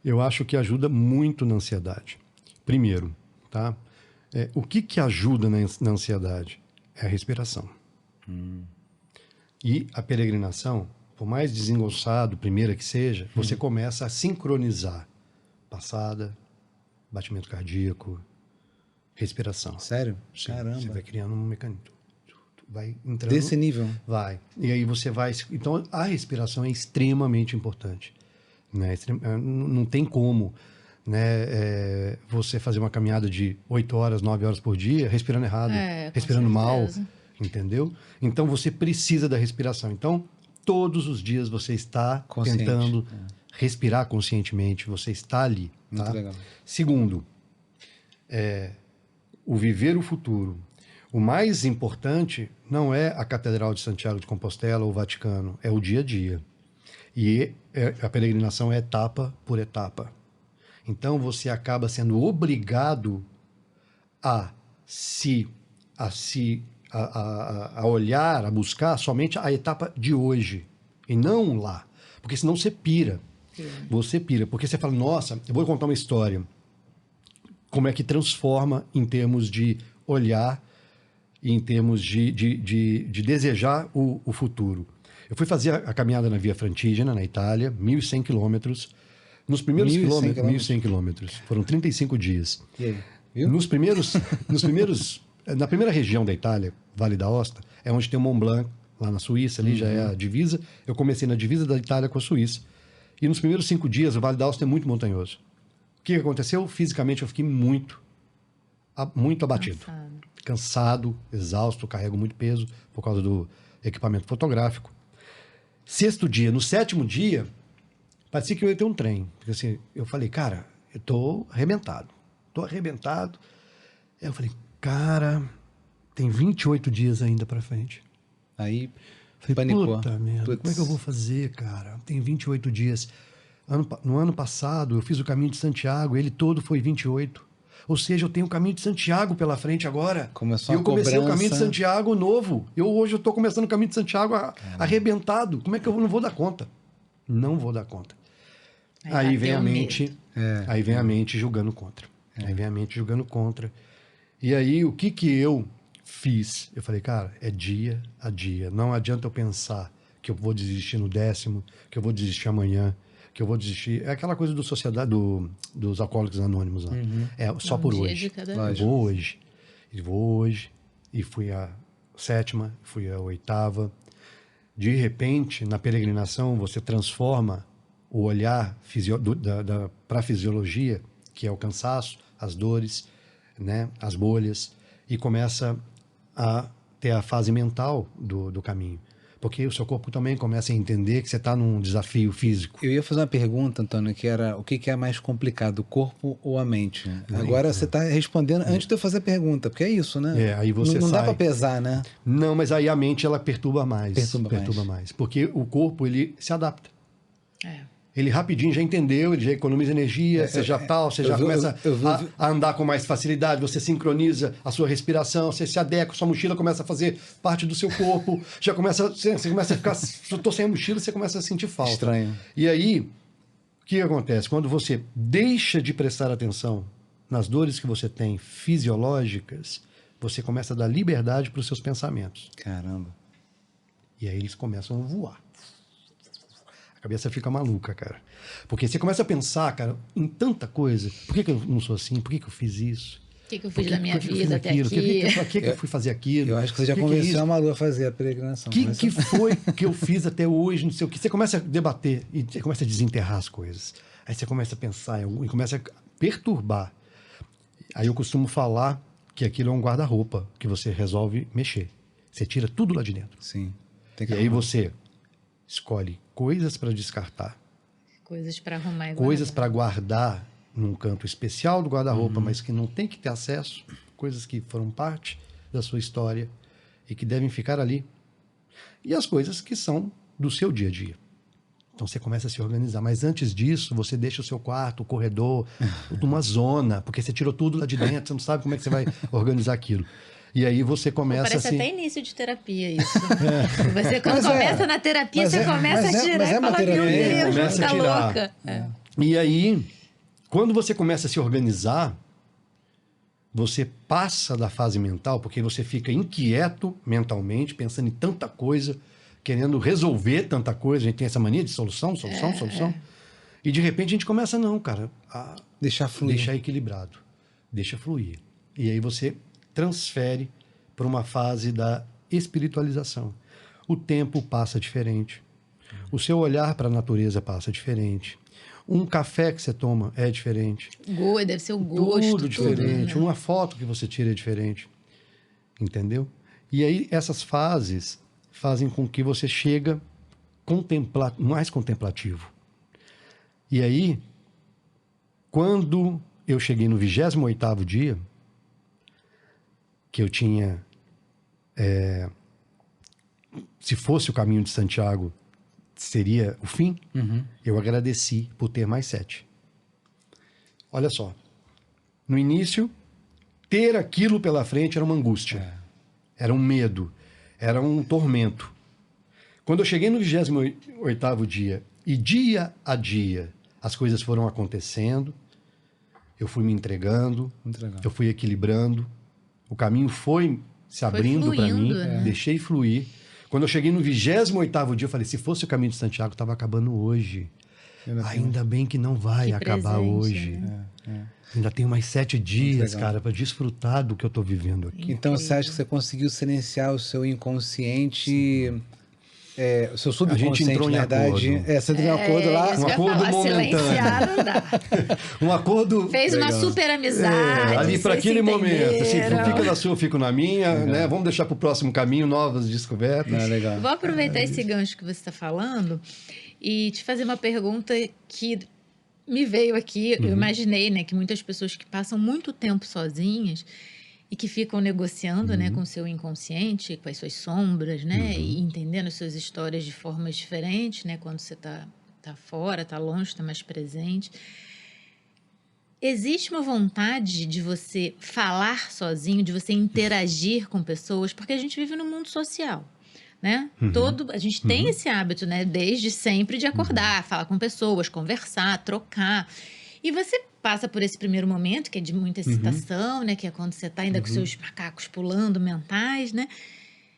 Eu acho que ajuda muito na ansiedade. Primeiro, tá? O que ajuda na ansiedade? É a respiração. E a peregrinação, por mais desengonçado, primeira que seja, você começa a sincronizar passada, batimento cardíaco, respiração. Sério? Sim, Caramba. você vai criando um mecanismo. Vai entrando. Desse nível? Vai. E aí você vai... Então, a respiração é extremamente importante. Né? Não tem como, né? Você fazer uma caminhada de 8 horas, 9 horas por dia, respirando errado, Com respirando mal, certeza. entendeu? Então, você precisa da respiração. Então, todos os dias você está Consciente, tentando respirar conscientemente, você está ali. Muito Tá? legal. Segundo, o viver o futuro. O mais importante não é a Catedral de Santiago de Compostela ou o Vaticano, é o dia a dia. E a peregrinação é etapa por etapa. Então você acaba sendo obrigado a olhar, a buscar somente a etapa de hoje e não lá, porque senão você pira. Você pira, porque você fala, nossa, eu vou contar uma história. Como é que transforma em termos de olhar e em termos de desejar o futuro. Eu fui fazer a caminhada na Via Francigena, na Itália, 1.100 quilômetros. Nos primeiros 1.100 quilômetros, 1.100 quilômetros. Foram 35 dias. E aí? Viu? Na primeira região da Itália, Vale d'Aosta, é onde tem o Mont Blanc, lá na Suíça, ali já é a divisa. Eu comecei na divisa da Itália com a Suíça. E nos primeiros 5 dias, o Vale d'Aosta é muito montanhoso. O que aconteceu? Fisicamente, eu fiquei muito abatido. Cansado, exausto, carrego muito peso por causa do equipamento fotográfico. 6º dia, no 7º dia, parecia que eu ia ter um trem. Porque assim, eu falei, cara, eu tô arrebentado. Aí eu falei, cara, tem 28 dias ainda pra frente. Aí, Falei, panicou. puta merda, Putz. como é que eu vou fazer, cara? Tem 28 dias. No ano passado, eu fiz o caminho de Santiago, ele todo foi 28. Ou seja, eu tenho o caminho de Santiago pela frente agora. Começou E a eu comecei o cobrança. caminho de Santiago novo. Hoje eu estou começando o caminho de Santiago arrebentado. Como é que eu não vou dar conta? Não vou dar conta. Aí vem a mente, aí vem a mente julgando contra. Aí vem a mente julgando contra. E aí, o que eu fiz? Eu falei, cara, é dia a dia. Não adianta eu pensar que eu vou desistir no 10º, que eu vou desistir amanhã, que eu vou desistir. É aquela coisa dos alcoólicos anônimos lá. É só por dia hoje. de cada Eu vez. vou hoje. E vou hoje. E fui a 7ª, fui a 8ª. De repente, na peregrinação, você transforma o olhar para a fisiologia, que é o cansaço, as dores, né, as bolhas, e começa a ter a fase mental do caminho. Porque o seu corpo também começa a entender que você está num desafio físico. Eu ia fazer uma pergunta, Antônio, que era o que é mais complicado, o corpo ou a mente? Agora você está respondendo antes de eu fazer a pergunta, porque é isso, né? Aí você não dá sai. para pesar, né? Não, mas aí a mente, ela perturba mais. Perturba mais. Porque o corpo, ele se adapta. É. Ele rapidinho já entendeu, ele já economiza energia, você já começa a andar com mais facilidade, você sincroniza a sua respiração, você se adequa, sua mochila começa a fazer parte do seu corpo, você começa a ficar, se eu tô sem a mochila, você começa a sentir falta. Estranho. E aí, o que acontece? Quando você deixa de prestar atenção nas dores que você tem fisiológicas, você começa a dar liberdade para os seus pensamentos. Caramba. E aí eles começam a voar. A cabeça fica maluca, cara. Porque você começa a pensar, cara, em tanta coisa. Por que eu não sou assim? Por que eu fiz isso? O que eu fiz da minha vida até aqui? Por que eu fui fazer aquilo? Eu acho que você já convenceu a Malu a fazer a peregrinação. O que foi que eu fiz até hoje? Não sei o que. Você começa a debater e você começa a desenterrar as coisas. Aí você começa a pensar e começa a perturbar. Aí eu costumo falar que aquilo é um guarda-roupa que você resolve mexer. Você tira tudo lá de dentro. Sim. Tem que E aí arrumar. você escolhe coisas para descartar, Coisas para arrumar e coisas guardar. para guardar num canto especial do guarda-roupa, mas que não tem que ter acesso, coisas que foram parte da sua história e que devem ficar ali. E as coisas que são do seu dia a dia. Então você começa a se organizar. Mas antes disso, você deixa o seu quarto, o corredor, uma zona, porque você tirou tudo lá de dentro, você não sabe como é que você vai organizar aquilo. E aí você começa Parece assim... até início de terapia isso. Você quando começa na terapia, Mas você começa a tirar mas é e uma fala, terapia, meu Deus, começa a tá tirar. louca. E aí, quando você começa a se organizar, você passa da fase mental, porque você fica inquieto mentalmente, pensando em tanta coisa, querendo resolver tanta coisa. A gente tem essa mania de solução. E de repente a gente começa, não, cara, a Deixar fluir. deixar equilibrado, deixa fluir. E aí você transfere para uma fase da espiritualização. O tempo passa diferente. O seu olhar para a natureza passa diferente. Um café que você toma é diferente. Deve ser o gosto. Tudo diferente. Né? Uma foto que você tira é diferente. Entendeu? E aí, essas fases fazem com que você chega mais contemplativo. E aí, quando eu cheguei no 28º dia, que eu tinha... se fosse o caminho de Santiago, seria o fim, eu agradeci por ter mais 7. Olha só. No início, ter aquilo pela frente era uma angústia. Era um medo. Era um tormento. Quando eu cheguei no 28º dia, e dia a dia as coisas foram acontecendo, eu fui me entregando, eu fui equilibrando, o caminho foi se abrindo para mim, deixei fluir. Quando eu cheguei no 28º dia, eu falei, se fosse o caminho de Santiago, estava acabando hoje. Ainda bem que não vai acabar hoje. Né? Ainda tenho mais 7 dias, cara, para desfrutar do que eu estou vivendo aqui. Então, você acha que você conseguiu silenciar o seu inconsciente... o seu subconsciente, a gente entrou na verdade... você teve um acordo lá... Um acordo momentâneo. Não dá. Um acordo... Fez uma super amizade. Ali para aquele momento. Assim, fica na sua, eu fico na minha, né? Vamos deixar para o próximo caminho novas descobertas. Legal. Vou aproveitar esse gancho que você está falando e te fazer uma pergunta que me veio aqui. Eu imaginei, né, que muitas pessoas que passam muito tempo sozinhas e que ficam negociando, né, com o seu inconsciente, com as suas sombras, né, e entendendo as suas histórias de formas diferentes, né, quando você tá fora, tá longe, tá mais presente. Existe uma vontade de você falar sozinho, de você interagir com pessoas, porque a gente vive num mundo social, né? A gente tem esse hábito, né, desde sempre de acordar, falar com pessoas, conversar, trocar. E você passa por esse primeiro momento, que é de muita excitação, né? Que é quando você está ainda com seus macacos pulando, mentais, né?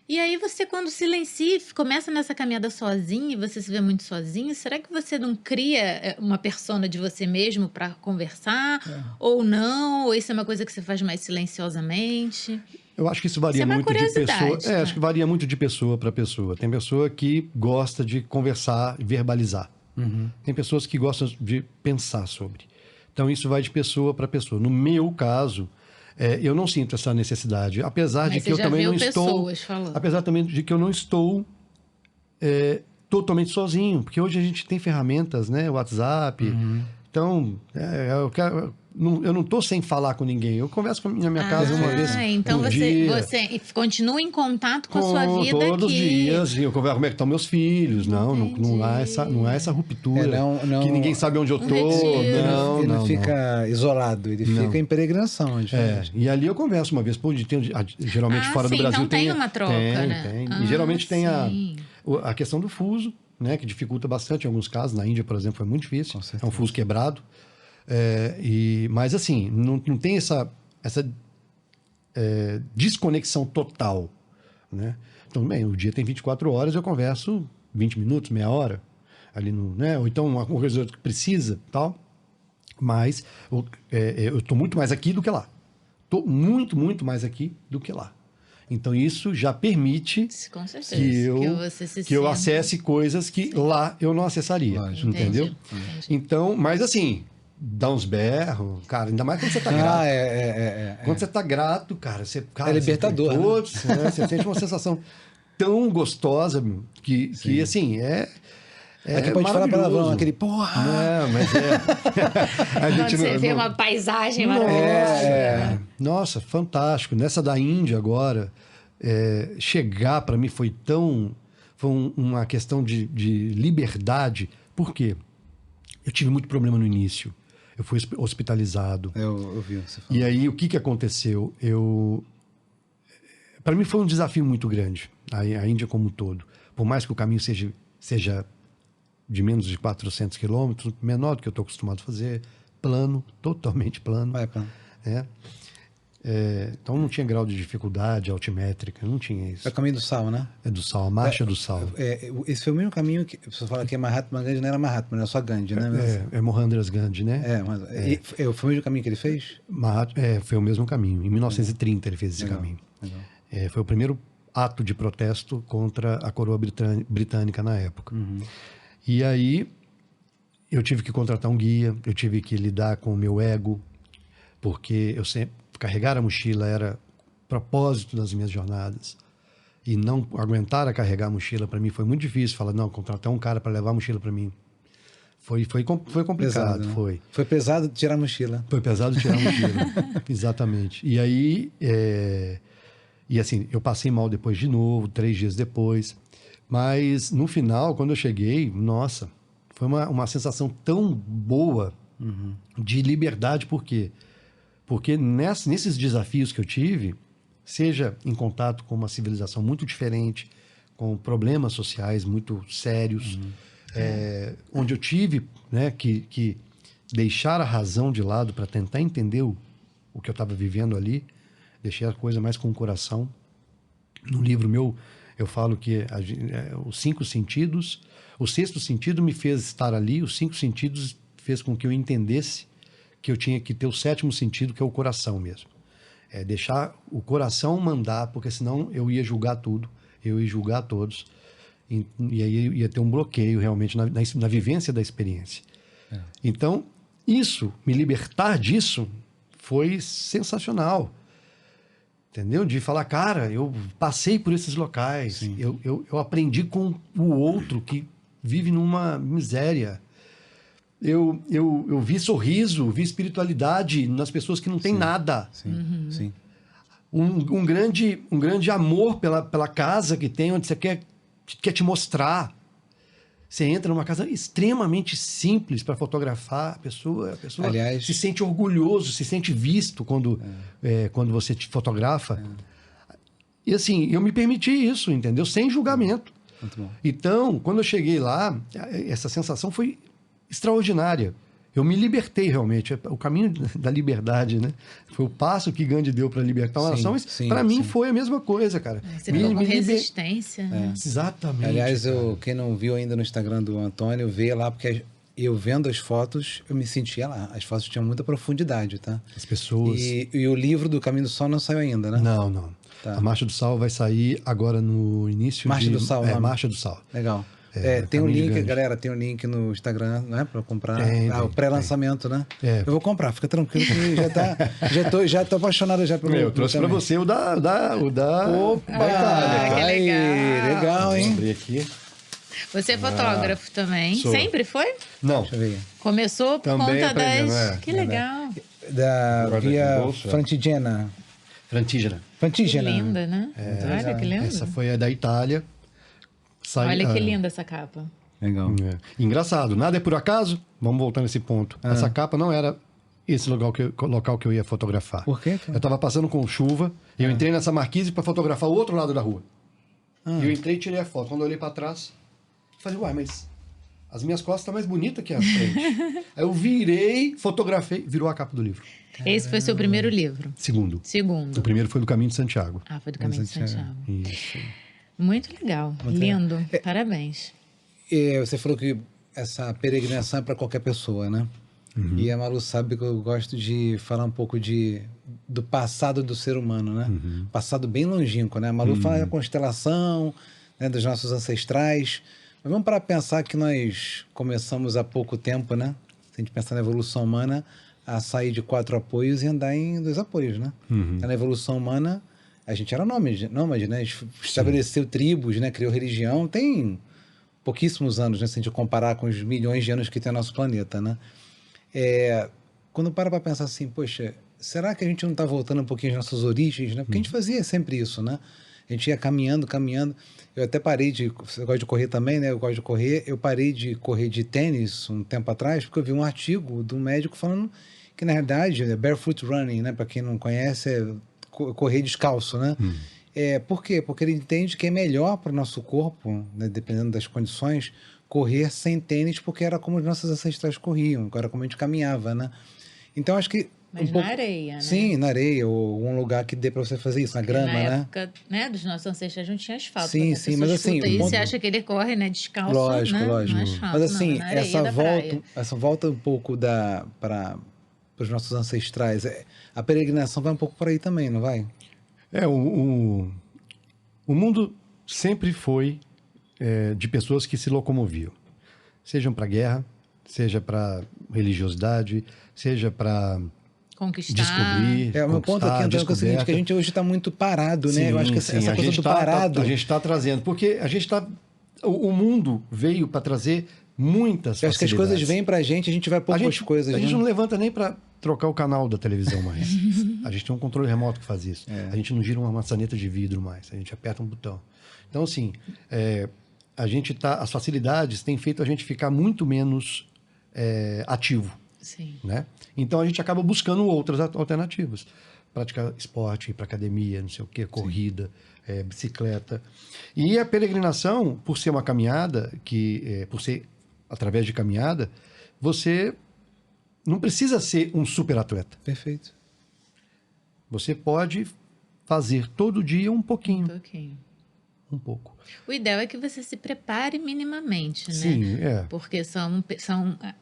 E aí você, quando silencia, começa nessa caminhada sozinho, e você se vê muito sozinho, será que você não cria uma persona de você mesmo para conversar? Ou não? Ou isso é uma coisa que você faz mais silenciosamente? Eu acho que isso varia muito de pessoa. Né? Acho que varia muito de pessoa para pessoa. Tem pessoa que gosta de conversar, verbalizar. Tem pessoas que gostam de pensar sobre. Então, isso vai de pessoa para pessoa. No meu caso, eu não sinto essa necessidade, apesar de que eu também não estou... Apesar também de que eu não estou totalmente sozinho, porque hoje a gente tem ferramentas, né? WhatsApp. Então, eu não estou sem falar com ninguém. Eu converso na minha casa uma vez então por dia. Você continua em contato com a sua vida todos os dias. Eu converso como é que estão meus filhos. Não há essa ruptura. Que ninguém sabe onde eu estou. Ele não fica isolado, ele fica em peregrinação. E ali eu converso uma vez por dia. Geralmente fora do Brasil então tem uma troca, né? Tem. E geralmente tem a questão do fuso, né, que dificulta bastante em alguns casos. Na Índia, por exemplo, foi muito difícil. É um fuso quebrado. Mas assim, não tem essa desconexão total, né? Então, bem, o dia tem 24 horas, eu converso 20 minutos, meia hora, ali né? Ou então uma coisa que precisa, tal. Mas eu estou muito mais aqui do que lá. Estou muito, muito mais aqui do que lá. Então, isso já permite que eu acesse coisas que lá eu não acessaria. Entendeu? Entendi. Então, mas assim, dá uns berros, cara, ainda mais quando você tá grato. Quando você tá grato, cara, é libertador, né? Você sente uma sensação tão gostosa que assim, aqui pode falar palavrão, aquele porra. Não, mas a gente você vê uma paisagem maravilhosa. Nossa, fantástico. Nessa da Índia agora, chegar para mim foi uma questão de liberdade. Por quê? Eu tive muito problema no início. Eu fui hospitalizado. Eu vi você falando. E aí, o que aconteceu? Para mim foi um desafio muito grande, a Índia como um todo. Por mais que o caminho seja de menos de 400 quilômetros, menor do que eu estou acostumado a fazer, plano, totalmente plano. Então não tinha grau de dificuldade altimétrica, não tinha isso. É o caminho do sal, né? É do sal, a marcha do sal. Esse foi o mesmo caminho que você fala que é Mahatma Gandhi, não era Mahatma, era só Gandhi, né? É Mohandas Gandhi, né? Foi o mesmo caminho que ele fez? Foi o mesmo caminho. Em 1930 ele fez esse caminho. Legal. Foi o primeiro ato de protesto contra a coroa britânica na época. E aí eu tive que contratar um guia, eu tive que lidar com o meu ego, porque eu sempre carregar a mochila era propósito das minhas jornadas. E não aguentar a carregar a mochila para mim foi muito difícil. Falar, não, contratar um cara para levar a mochila para mim. Foi complicado, Pesado, né? foi. Foi pesado tirar a mochila. Foi pesado tirar a mochila. Exatamente. E aí, e assim, eu passei mal depois de novo, 3 dias depois. Mas no final, quando eu cheguei, nossa, foi uma sensação tão boa de liberdade. Por quê? Porque nesses desafios que eu tive, seja em contato com uma civilização muito diferente, com problemas sociais muito sérios, onde eu tive, né, que deixar a razão de lado para tentar entender o que eu estava vivendo ali, deixei a coisa mais com o coração. No livro meu, eu falo que os 5 sentidos, o 6º sentido me fez estar ali, os 5 sentidos fez com que eu entendesse que eu tinha que ter o 7º sentido, que é o coração mesmo. Deixar o coração mandar, porque senão eu ia julgar tudo, eu ia julgar todos, e aí ia ter um bloqueio realmente na vivência da experiência. Então, me libertar disso foi sensacional. Entendeu? De falar, cara, eu passei por esses locais, eu aprendi com o outro que vive numa miséria. Eu vi sorriso, vi espiritualidade nas pessoas que não têm nada. Sim. Um grande amor pela casa que tem, onde você quer te mostrar. Você entra numa casa extremamente simples para fotografar, a pessoa Aliás, se sente orgulhoso, se sente visto quando você te fotografa. E assim, eu me permiti isso, entendeu? Sem julgamento. Muito bom. Então, quando eu cheguei lá, essa sensação foi extraordinária. Eu me libertei realmente. O caminho da liberdade, né? Foi o passo que Gandhi deu para libertar uma nação. Mas para mim foi a mesma coisa, cara. Você falou com resistência. Né? Exatamente. Aliás, quem não viu ainda no Instagram do Antônio, vê lá, porque eu vendo as fotos, eu me sentia lá. As fotos tinham muita profundidade, tá? As pessoas... E o livro do Caminho do Sol não saiu ainda, né? Não. Tá. A Marcha do Sal vai sair agora no início Marcha do Sal. Marcha do Sal. Legal. Tem um link, galera, tem um link no Instagram, né, para comprar. O pré-lançamento, né? Eu vou comprar, fica tranquilo que já tô apaixonado já pelo. Eu trouxe para você o da Opa! Que legal. Legal, hein? Vou abrir aqui. Você é fotógrafo também? Sou. Sempre foi? Não. Deixa eu ver. Começou por Também conta aprendendo, das... Que legal. Da Via Frantigena. Que linda, né? Olha que linda. Essa foi a da Itália. Olha que linda essa capa. Legal. Engraçado, nada é por acaso? Vamos voltar nesse ponto. Essa capa não era esse local que eu ia fotografar. Por quê, cara? Eu estava passando com chuva e eu entrei nessa marquise para fotografar o outro lado da rua. E eu entrei e tirei a foto. Quando eu olhei para trás, falei, uai, mas as minhas costas estão mais bonitas que a frente. Aí eu virei, fotografei, virou a capa do livro. Esse foi seu primeiro livro? Segundo. O primeiro foi do Caminho de Santiago. Ah, foi do Caminho de Santiago. Isso. Muito legal. Lindo. Parabéns. Você falou que essa peregrinação é para qualquer pessoa, né? E a Malu sabe que eu gosto de falar um pouco do passado do ser humano, né? Passado bem longínquo, né? A Malu fala da constelação, né, dos nossos ancestrais. Mas vamos para pensar que nós começamos há pouco tempo, né? Se a gente pensar na evolução humana, a sair de 4 apoios e andar em 2 apoios, né? Na evolução humana, a gente era nômade, né? Estabeleceu tribos, né? Criou religião. Tem pouquíssimos anos, né? Se a gente comparar com os milhões de anos que tem o nosso planeta, né? Quando para pensar assim, poxa, será que a gente não está voltando um pouquinho às nossas origens, né? Porque a gente fazia sempre isso, né? A gente ia caminhando. Eu até parei você gosta de correr também, né? Eu gosto de correr. Eu parei de correr de tênis um tempo atrás, porque eu vi um artigo de um médico falando que, na verdade, é barefoot running, né? Para quem não conhece, é correr descalço, né? Por quê? Porque ele entende que é melhor para o nosso corpo, né? Dependendo das condições, correr sem tênis, porque era como os nossos ancestrais corriam, era como a gente caminhava, né? Então, acho que Mas na areia, né? Sim, na areia, ou um lugar que dê para você fazer isso, na grama, na né? Na época, né, dos nossos ancestrais não tinha asfalto. Sim, mas assim... Aí você acha que ele corre, né, descalço, lógico, né? Lógico. No asfalto, mas assim, não, essa volta um pouco para os nossos ancestrais, a peregrinação vai um pouco por aí também, não vai? O mundo sempre foi de pessoas que se locomoviam. Sejam para guerra, seja para religiosidade, seja para Conquistar. descobrir, O meu ponto aqui, Antônio, é o seguinte, que a gente hoje está muito parado, né? Eu acho que essa coisa do parado... A gente está trazendo, porque a gente está... O mundo veio para trazer muitas facilidades. Eu acho que as coisas vêm para a gente vai pôr as coisas. A gente não levanta nem para trocar o canal da televisão mais. A gente tem um controle remoto que faz isso. A gente não gira uma maçaneta de vidro mais. A gente aperta um botão. Então, assim, as facilidades têm feito a gente ficar muito menos ativo. Sim. Né? Então, a gente acaba buscando outras alternativas. Praticar esporte, ir para academia, não sei o quê, corrida, bicicleta. E a peregrinação, por ser uma caminhada, por ser através de caminhada, você não precisa ser um super atleta. Perfeito. Você pode fazer todo dia um pouquinho. Um pouco. O ideal é que você se prepare minimamente, né? Sim, Porque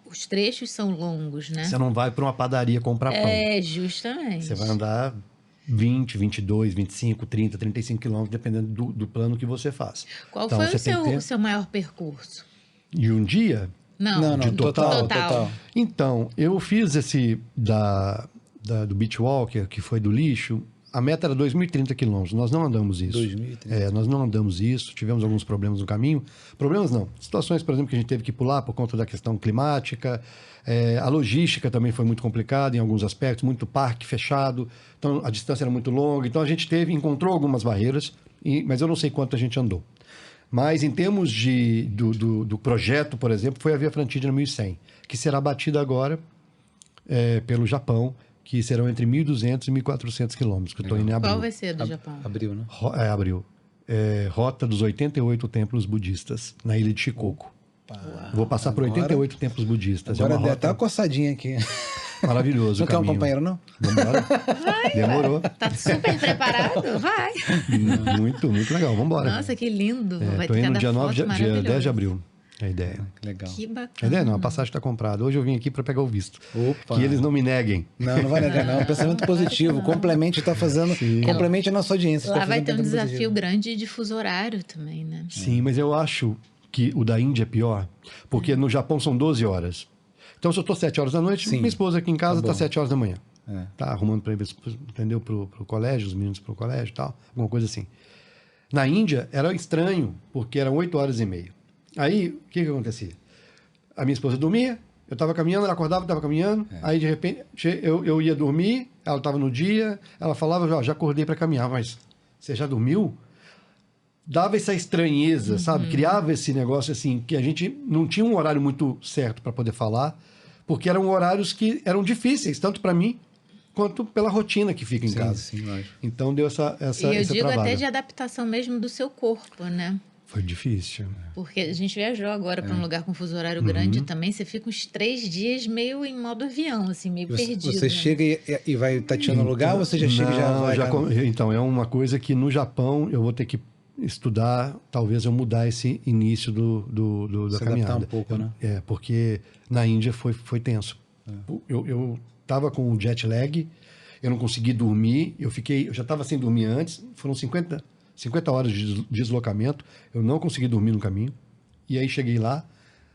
os trechos são longos, né? Você não vai para uma padaria comprar pão. Justamente. Você vai andar 20, 22, 25, 30, 35 quilômetros, dependendo do plano que você faz. Qual foi o seu maior percurso? De um dia? Não, de total. Então, eu fiz esse do Beach Walker, que foi do lixo. A meta era 2.030 quilômetros. Nós não andamos isso. 2.030. Nós não andamos isso. Tivemos alguns problemas no caminho. Problemas não. Situações, por exemplo, que a gente teve que pular por conta da questão climática. A logística também foi muito complicada em alguns aspectos. Muito parque fechado. Então, a distância era muito longa. Então, a gente encontrou algumas barreiras, mas eu não sei quanto a gente andou. Mas, em termos do projeto, por exemplo, foi a Via Frontigena 1100, que será batida agora pelo Japão, que serão entre 1.200 e 1.400 quilômetros, que eu estou indo em abril. Qual vai ser do Japão? Abril, né? Abril. Rota dos 88 templos budistas, na ilha de Shikoku. Vou passar por 88 templos budistas. Agora deu até uma coçadinha aqui. Maravilhoso. Não quer um companheiro, não? Vambora. Demorou. Tá super preparado? Vai. Muito, muito legal. Vambora. Nossa, que lindo. Vai tô ter indo cada dia foto 10 de abril. É a ideia. Que legal. Que bacana. A ideia não, a passagem está comprada. Hoje eu vim aqui para pegar o visto. Opa. Que eles não me neguem. Não vai negar, não. Pensamento positivo. Complemente está fazendo. Complemente a nossa audiência. Lá vai ter um desafio grande de fuso horário também, né? Sim, mas eu acho que o da Índia é pior, porque no Japão são 12 horas. Então, se eu estou 7 horas da noite, minha esposa aqui em casa está 7 horas da manhã. Tá arrumando para ir, entendeu? Pro colégio, os meninos pro colégio e tal, alguma coisa assim. Na Índia, era estranho, porque eram 8 horas e meia. Aí, o que acontecia? A minha esposa dormia, eu estava caminhando, ela acordava, estava caminhando, aí de repente eu ia dormir, ela estava no dia, ela falava, já acordei para caminhar, mas você já dormiu? Dava essa estranheza, sabe? Criava esse negócio assim, que a gente não tinha um horário muito certo para poder falar, porque eram horários que eram difíceis, tanto para mim, quanto pela rotina que fica em casa. Sim, lógico. Então deu esse E eu digo trabalho. até de adaptação mesmo do seu corpo, né? Foi difícil. Porque a gente viajou agora para um lugar com fuso horário grande também. Você fica uns 3 dias meio em modo avião, assim, meio perdido. Você chega e vai tateando no lugar ou você já chega e já vai? Então, é uma coisa que no Japão eu vou ter que estudar, talvez eu mudar esse início da caminhada. Um pouco, né? Porque na Índia foi tenso. Eu estava com o jet lag, eu não consegui dormir, eu já estava sem dormir antes, foram 50 horas de deslocamento, eu não consegui dormir no caminho, e aí cheguei lá,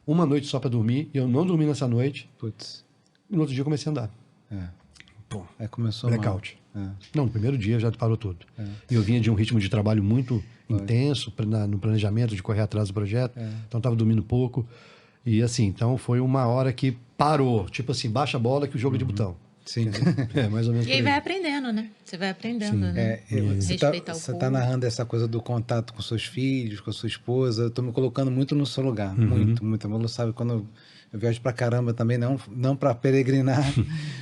uma noite só para dormir, eu não dormi nessa noite, e no outro dia eu comecei a andar. Pô, começou blackout. Não, no primeiro dia já parou tudo. E eu vinha de um ritmo de trabalho muito intenso no planejamento de correr atrás do projeto, então estava dormindo pouco, e assim, então foi uma hora que parou, tipo assim, baixa a bola que o jogo é de botão. Sim. Mais ou menos. E aí vai aprendendo, né? Você vai aprendendo, né? Você está narrando essa coisa do contato com seus filhos, com a sua esposa. Eu estou me colocando muito no seu lugar. Muito, muito. A Malu sabe, quando eu viajo pra caramba também, não para peregrinar,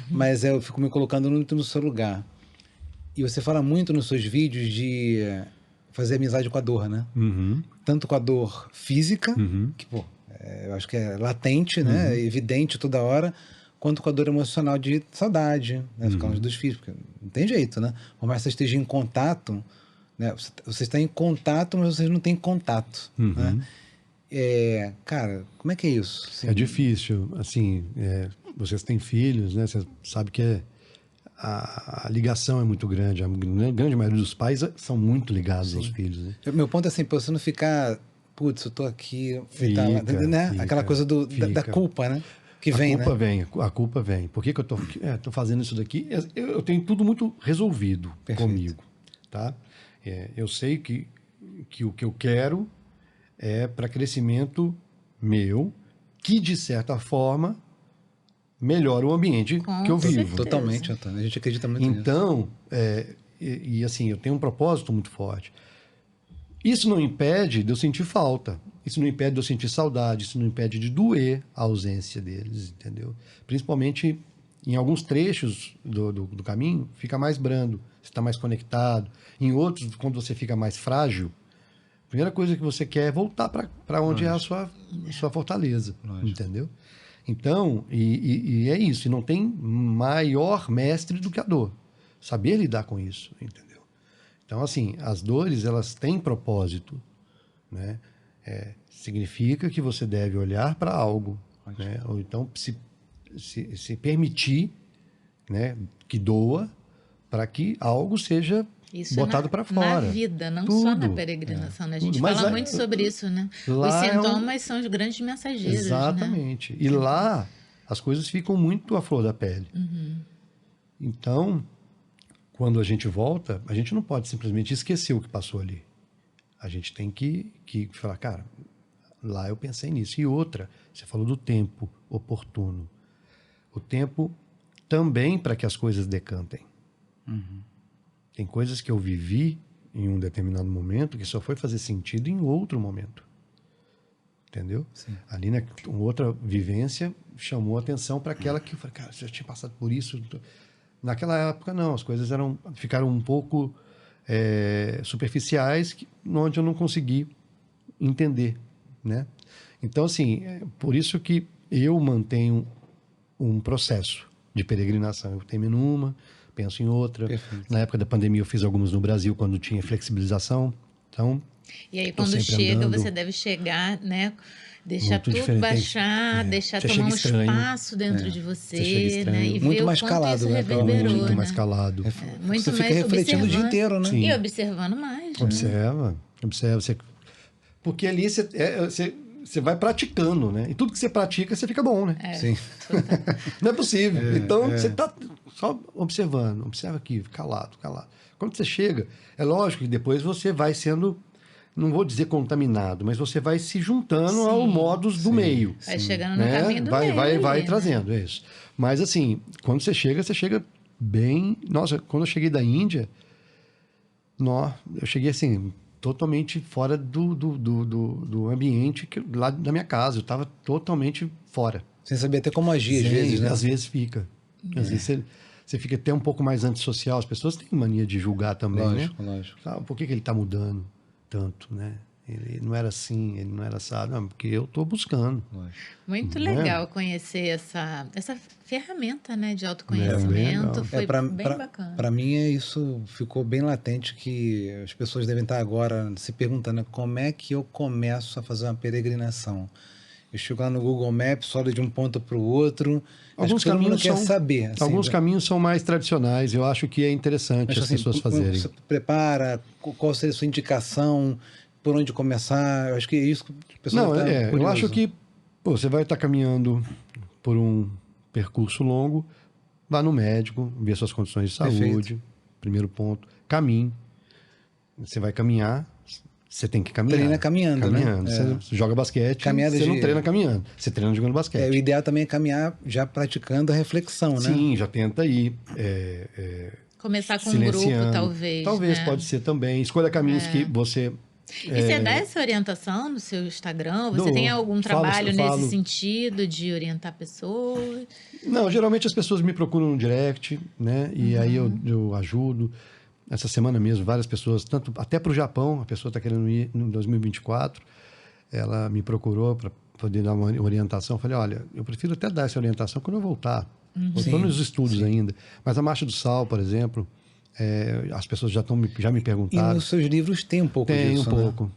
mas eu fico me colocando muito no seu lugar. E você fala muito nos seus vídeos de fazer amizade com a dor, né? Tanto com a dor física, que, pô, eu acho que é latente, né? Evidente toda hora, quanto com a dor emocional de saudade, né? Ficar longe dos filhos, porque não tem jeito, né? Por mais que você esteja em contato, né? Você está em contato, mas você não tem contato, né? Cara, como é que é isso? Assim, é difícil, assim, vocês têm filhos, né? Você sabe que a ligação é muito grande, a grande maioria dos pais são muito ligados aos filhos, né? Meu ponto é assim, pra você não ficar putz, eu tô aqui, Fica, né? fica, Aquela coisa da culpa, né? Que vem, né? A culpa vem. Por que eu tô fazendo isso daqui? Eu tenho tudo muito resolvido comigo, tá? Eu sei que o que eu quero é para crescimento meu, que de certa forma melhora o ambiente que eu vivo. certeza. Totalmente, Antônio. A gente acredita muito nisso. Então, assim, eu tenho um propósito muito forte. Isso não impede de eu sentir falta. Isso não impede de eu sentir saudade. Isso não impede de doer a ausência deles, entendeu? Principalmente em alguns trechos do caminho, fica mais brando. Você está mais conectado. Em outros, quando você fica mais frágil, a primeira coisa que você quer é voltar para onde é a sua fortaleza, entendeu? Então, e é isso. E não tem maior mestre do que a dor. Saber lidar com isso, entendeu? Então, assim, as dores, elas têm propósito, né? Significa que você deve olhar para algo, né? Ou então se permitir, né, que doa, para que algo seja Isso botado para fora. Na vida, não Tudo. só na peregrinação, né? A gente Tudo. Mas fala muito sobre isso, né? Os sintomas são os grandes mensageiros, Exatamente. né? E lá, as coisas ficam muito à flor da pele. Uhum. Então, quando a gente volta, a gente não pode simplesmente esquecer o que passou ali. A gente tem que falar, cara, lá eu pensei nisso. E outra, você falou do tempo oportuno. O tempo também para que as coisas decantem. Tem coisas que eu vivi em um determinado momento que só foi fazer sentido em outro momento. Entendeu? Sim. Ali, né, outra vivência chamou a atenção para aquela que eu falei, cara, você já tinha passado por isso. Naquela época, não. As coisas ficaram um pouco superficiais, onde eu não consegui entender, né? Então, assim, por isso que eu mantenho um processo de peregrinação. Eu termino uma, penso em outra. Perfeito. Na época da pandemia, eu fiz algumas no Brasil, quando tinha flexibilização. Então, E aí, quando chega, você deve chegar, né? Deixar Muito tudo diferente. baixar, deixar Você tomar chega um estranho. espaço dentro de Você chega você, estranho. né? E Muito ver mais o quanto calado, isso né? reverberou, muito né? mais calado. Muito Você fica mais refletindo o dia observando. inteiro, né? Sim. E observando mais, né? Observa. Você... Porque ali você vai praticando, né? E tudo que você pratica, você fica bom, né? Sim. Não é possível. Então, você está só observando. Observa aqui, calado. Quando você chega, é lógico que depois você vai sendo, não vou dizer contaminado, mas você vai se juntando ao modus do meio. Vai chegando no né? caminho do vai meio. ali, trazendo, é isso. Mas assim, quando você chega bem... Nossa, quando eu cheguei da Índia, eu cheguei assim, totalmente fora do ambiente lá da minha casa. Eu estava totalmente fora. Sem saber até como agir, às Sim, vezes, né? Às vezes fica. Às vezes você fica até um pouco mais antissocial. As pessoas têm mania de julgar também, Lógico, né? lógico. Sabe, por que ele está mudando tanto, né? Ele não era assim, ele não era assado. Não, porque eu estou buscando. Muito Né? legal conhecer essa ferramenta, né, de bem autoconhecimento. legal. Foi bem bacana. Para mim, isso ficou bem latente, que as pessoas devem estar agora se perguntando como é que eu começo a fazer uma peregrinação. Eu chego lá no Google Maps, olho de um ponto para o outro. Alguns todo mundo caminhos quer são, saber. Assim, alguns caminhos são mais tradicionais. Eu acho que é interessante mas, as assim, pessoas como fazerem. você prepara, qual seria a sua indicação, por onde começar? Eu acho que é isso que a pessoa Não, está eu acho que você vai estar caminhando por um percurso longo, vá no médico, ver suas condições de saúde, Perfeito. primeiro ponto. Caminhe. Você vai caminhar, você tem que caminhar. Treina caminhando, né? Você joga basquete, Caminhada você não de- treina caminhando, você treina jogando basquete. O ideal também é caminhar já praticando a reflexão, né? Sim, já tenta ir. Começar com um silenciando. grupo, talvez. Talvez, né? pode ser também. Escolha caminhos que você... E você dá essa orientação no seu Instagram? Você Dou. tem algum trabalho Eu nesse falo. sentido de orientar pessoas? Não, geralmente as pessoas me procuram no direct, né? E aí eu ajudo. Essa semana mesmo, várias pessoas, tanto até para o Japão, a pessoa está querendo ir em 2024, ela me procurou para poder dar uma orientação. Eu falei, olha, eu prefiro até dar essa orientação quando eu voltar. Eu estou nos estudos ainda. Mas a Marcha do Sal, por exemplo, as pessoas já me E perguntaram. nos seus livros tem um pouco Tem disso, um né? pouco.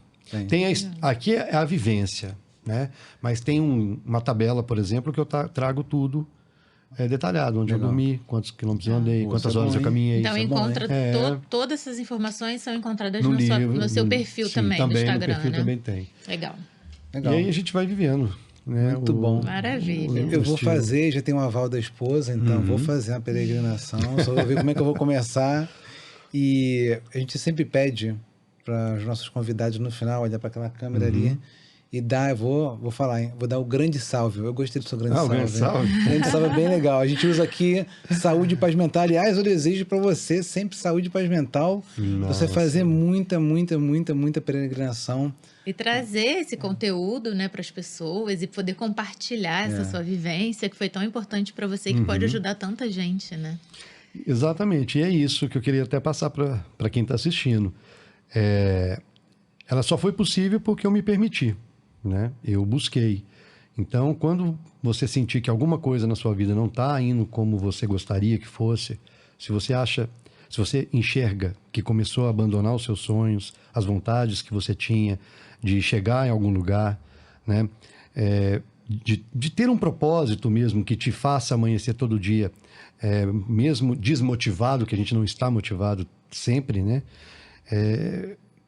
Tem. Aqui é a vivência, né? Mas tem uma tabela, por exemplo, que eu trago tudo detalhado, onde Legal. eu dormi, quantos quilômetros eu andei, Pô, quantas isso é horas bom, eu hein? caminhei. Então, Isso é bom, encontra todas essas informações são encontradas No no, livro, no seu perfil sim, também, no Instagram, no perfil né? também tem. Legal. Legal. E aí a gente vai vivendo, né? Muito bom. Maravilha. Eu vou estilo. fazer, já tenho um aval da esposa, então vou fazer uma peregrinação, só vou ver como é que eu vou começar. E a gente sempre pede para os nossos convidados no final olhar para aquela câmera ali e dar, eu vou falar, hein? Vou dar o grande salve. Eu gostei do seu grande salve. O grande salve. O grande salve é bem legal. A gente usa aqui saúde e paz mental. Aliás, eu desejo para você sempre saúde e paz mental. Você fazer muita peregrinação. E trazer esse conteúdo, né, para as pessoas e poder compartilhar essa sua vivência que foi tão importante para você e que pode ajudar tanta gente, né? Exatamente. E é isso que eu queria até passar para quem está assistindo. Ela só foi possível porque eu me permiti, né? Eu busquei. Então, quando você sentir que alguma coisa na sua vida não está indo como você gostaria que fosse, se você enxerga que começou a abandonar os seus sonhos, as vontades que você tinha de chegar em algum lugar, né? De ter um propósito mesmo que te faça amanhecer todo dia, mesmo desmotivado, que a gente não está motivado sempre, né?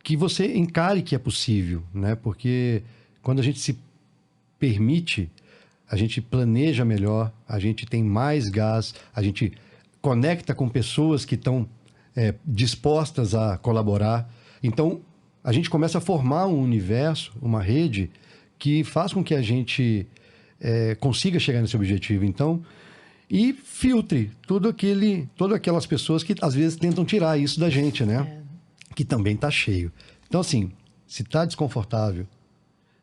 Que você encare que é possível, né? Porque quando a gente se permite, a gente planeja melhor, a gente tem mais gás, a gente conecta com pessoas que estão dispostas a colaborar. Então, a gente começa a formar um universo, uma rede que faz com que a gente consiga chegar nesse objetivo. Então, e filtre todas aquelas pessoas que às vezes tentam tirar isso da gente, né? Que também está cheio. Então, assim, se está desconfortável,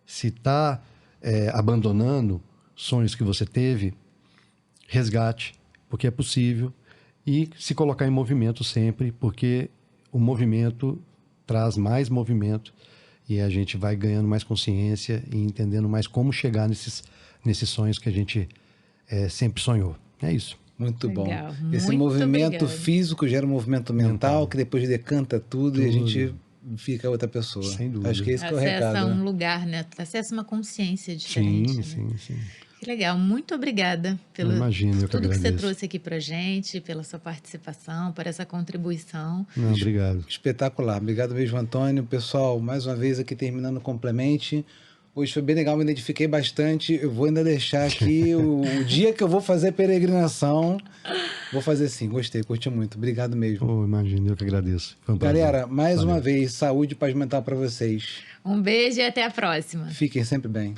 se está abandonando sonhos que você teve, resgate, porque é possível, e se colocar em movimento sempre, porque o movimento traz mais movimento e a gente vai ganhando mais consciência e entendendo mais como chegar nesses sonhos que a gente sempre sonhou. É isso. Muito bom. Legal, Esse muito movimento obrigada. físico gera um movimento mental, que depois decanta tudo e a gente fica outra pessoa. Sem dúvida. Acho que esse que é o Acessa recado. um Né? lugar, né? Acessa uma consciência diferente. Sim, né? sim. Que legal. Muito obrigada pelo Imagina, eu que tudo que você agradeço. trouxe aqui pra gente, pela sua participação, por essa contribuição. Não, obrigado. Espetacular. Obrigado mesmo, Antônio. Pessoal, mais uma vez aqui terminando o Complemente. Hoje foi bem legal, me identifiquei bastante. Eu vou ainda deixar aqui o dia que eu vou fazer peregrinação. Vou fazer sim, gostei, curti muito. Obrigado mesmo. Imagina, eu que agradeço. Foi um prazer. Galera, mais uma vez, saúde e paz mental para vocês. Um beijo e até a próxima. Fiquem sempre bem.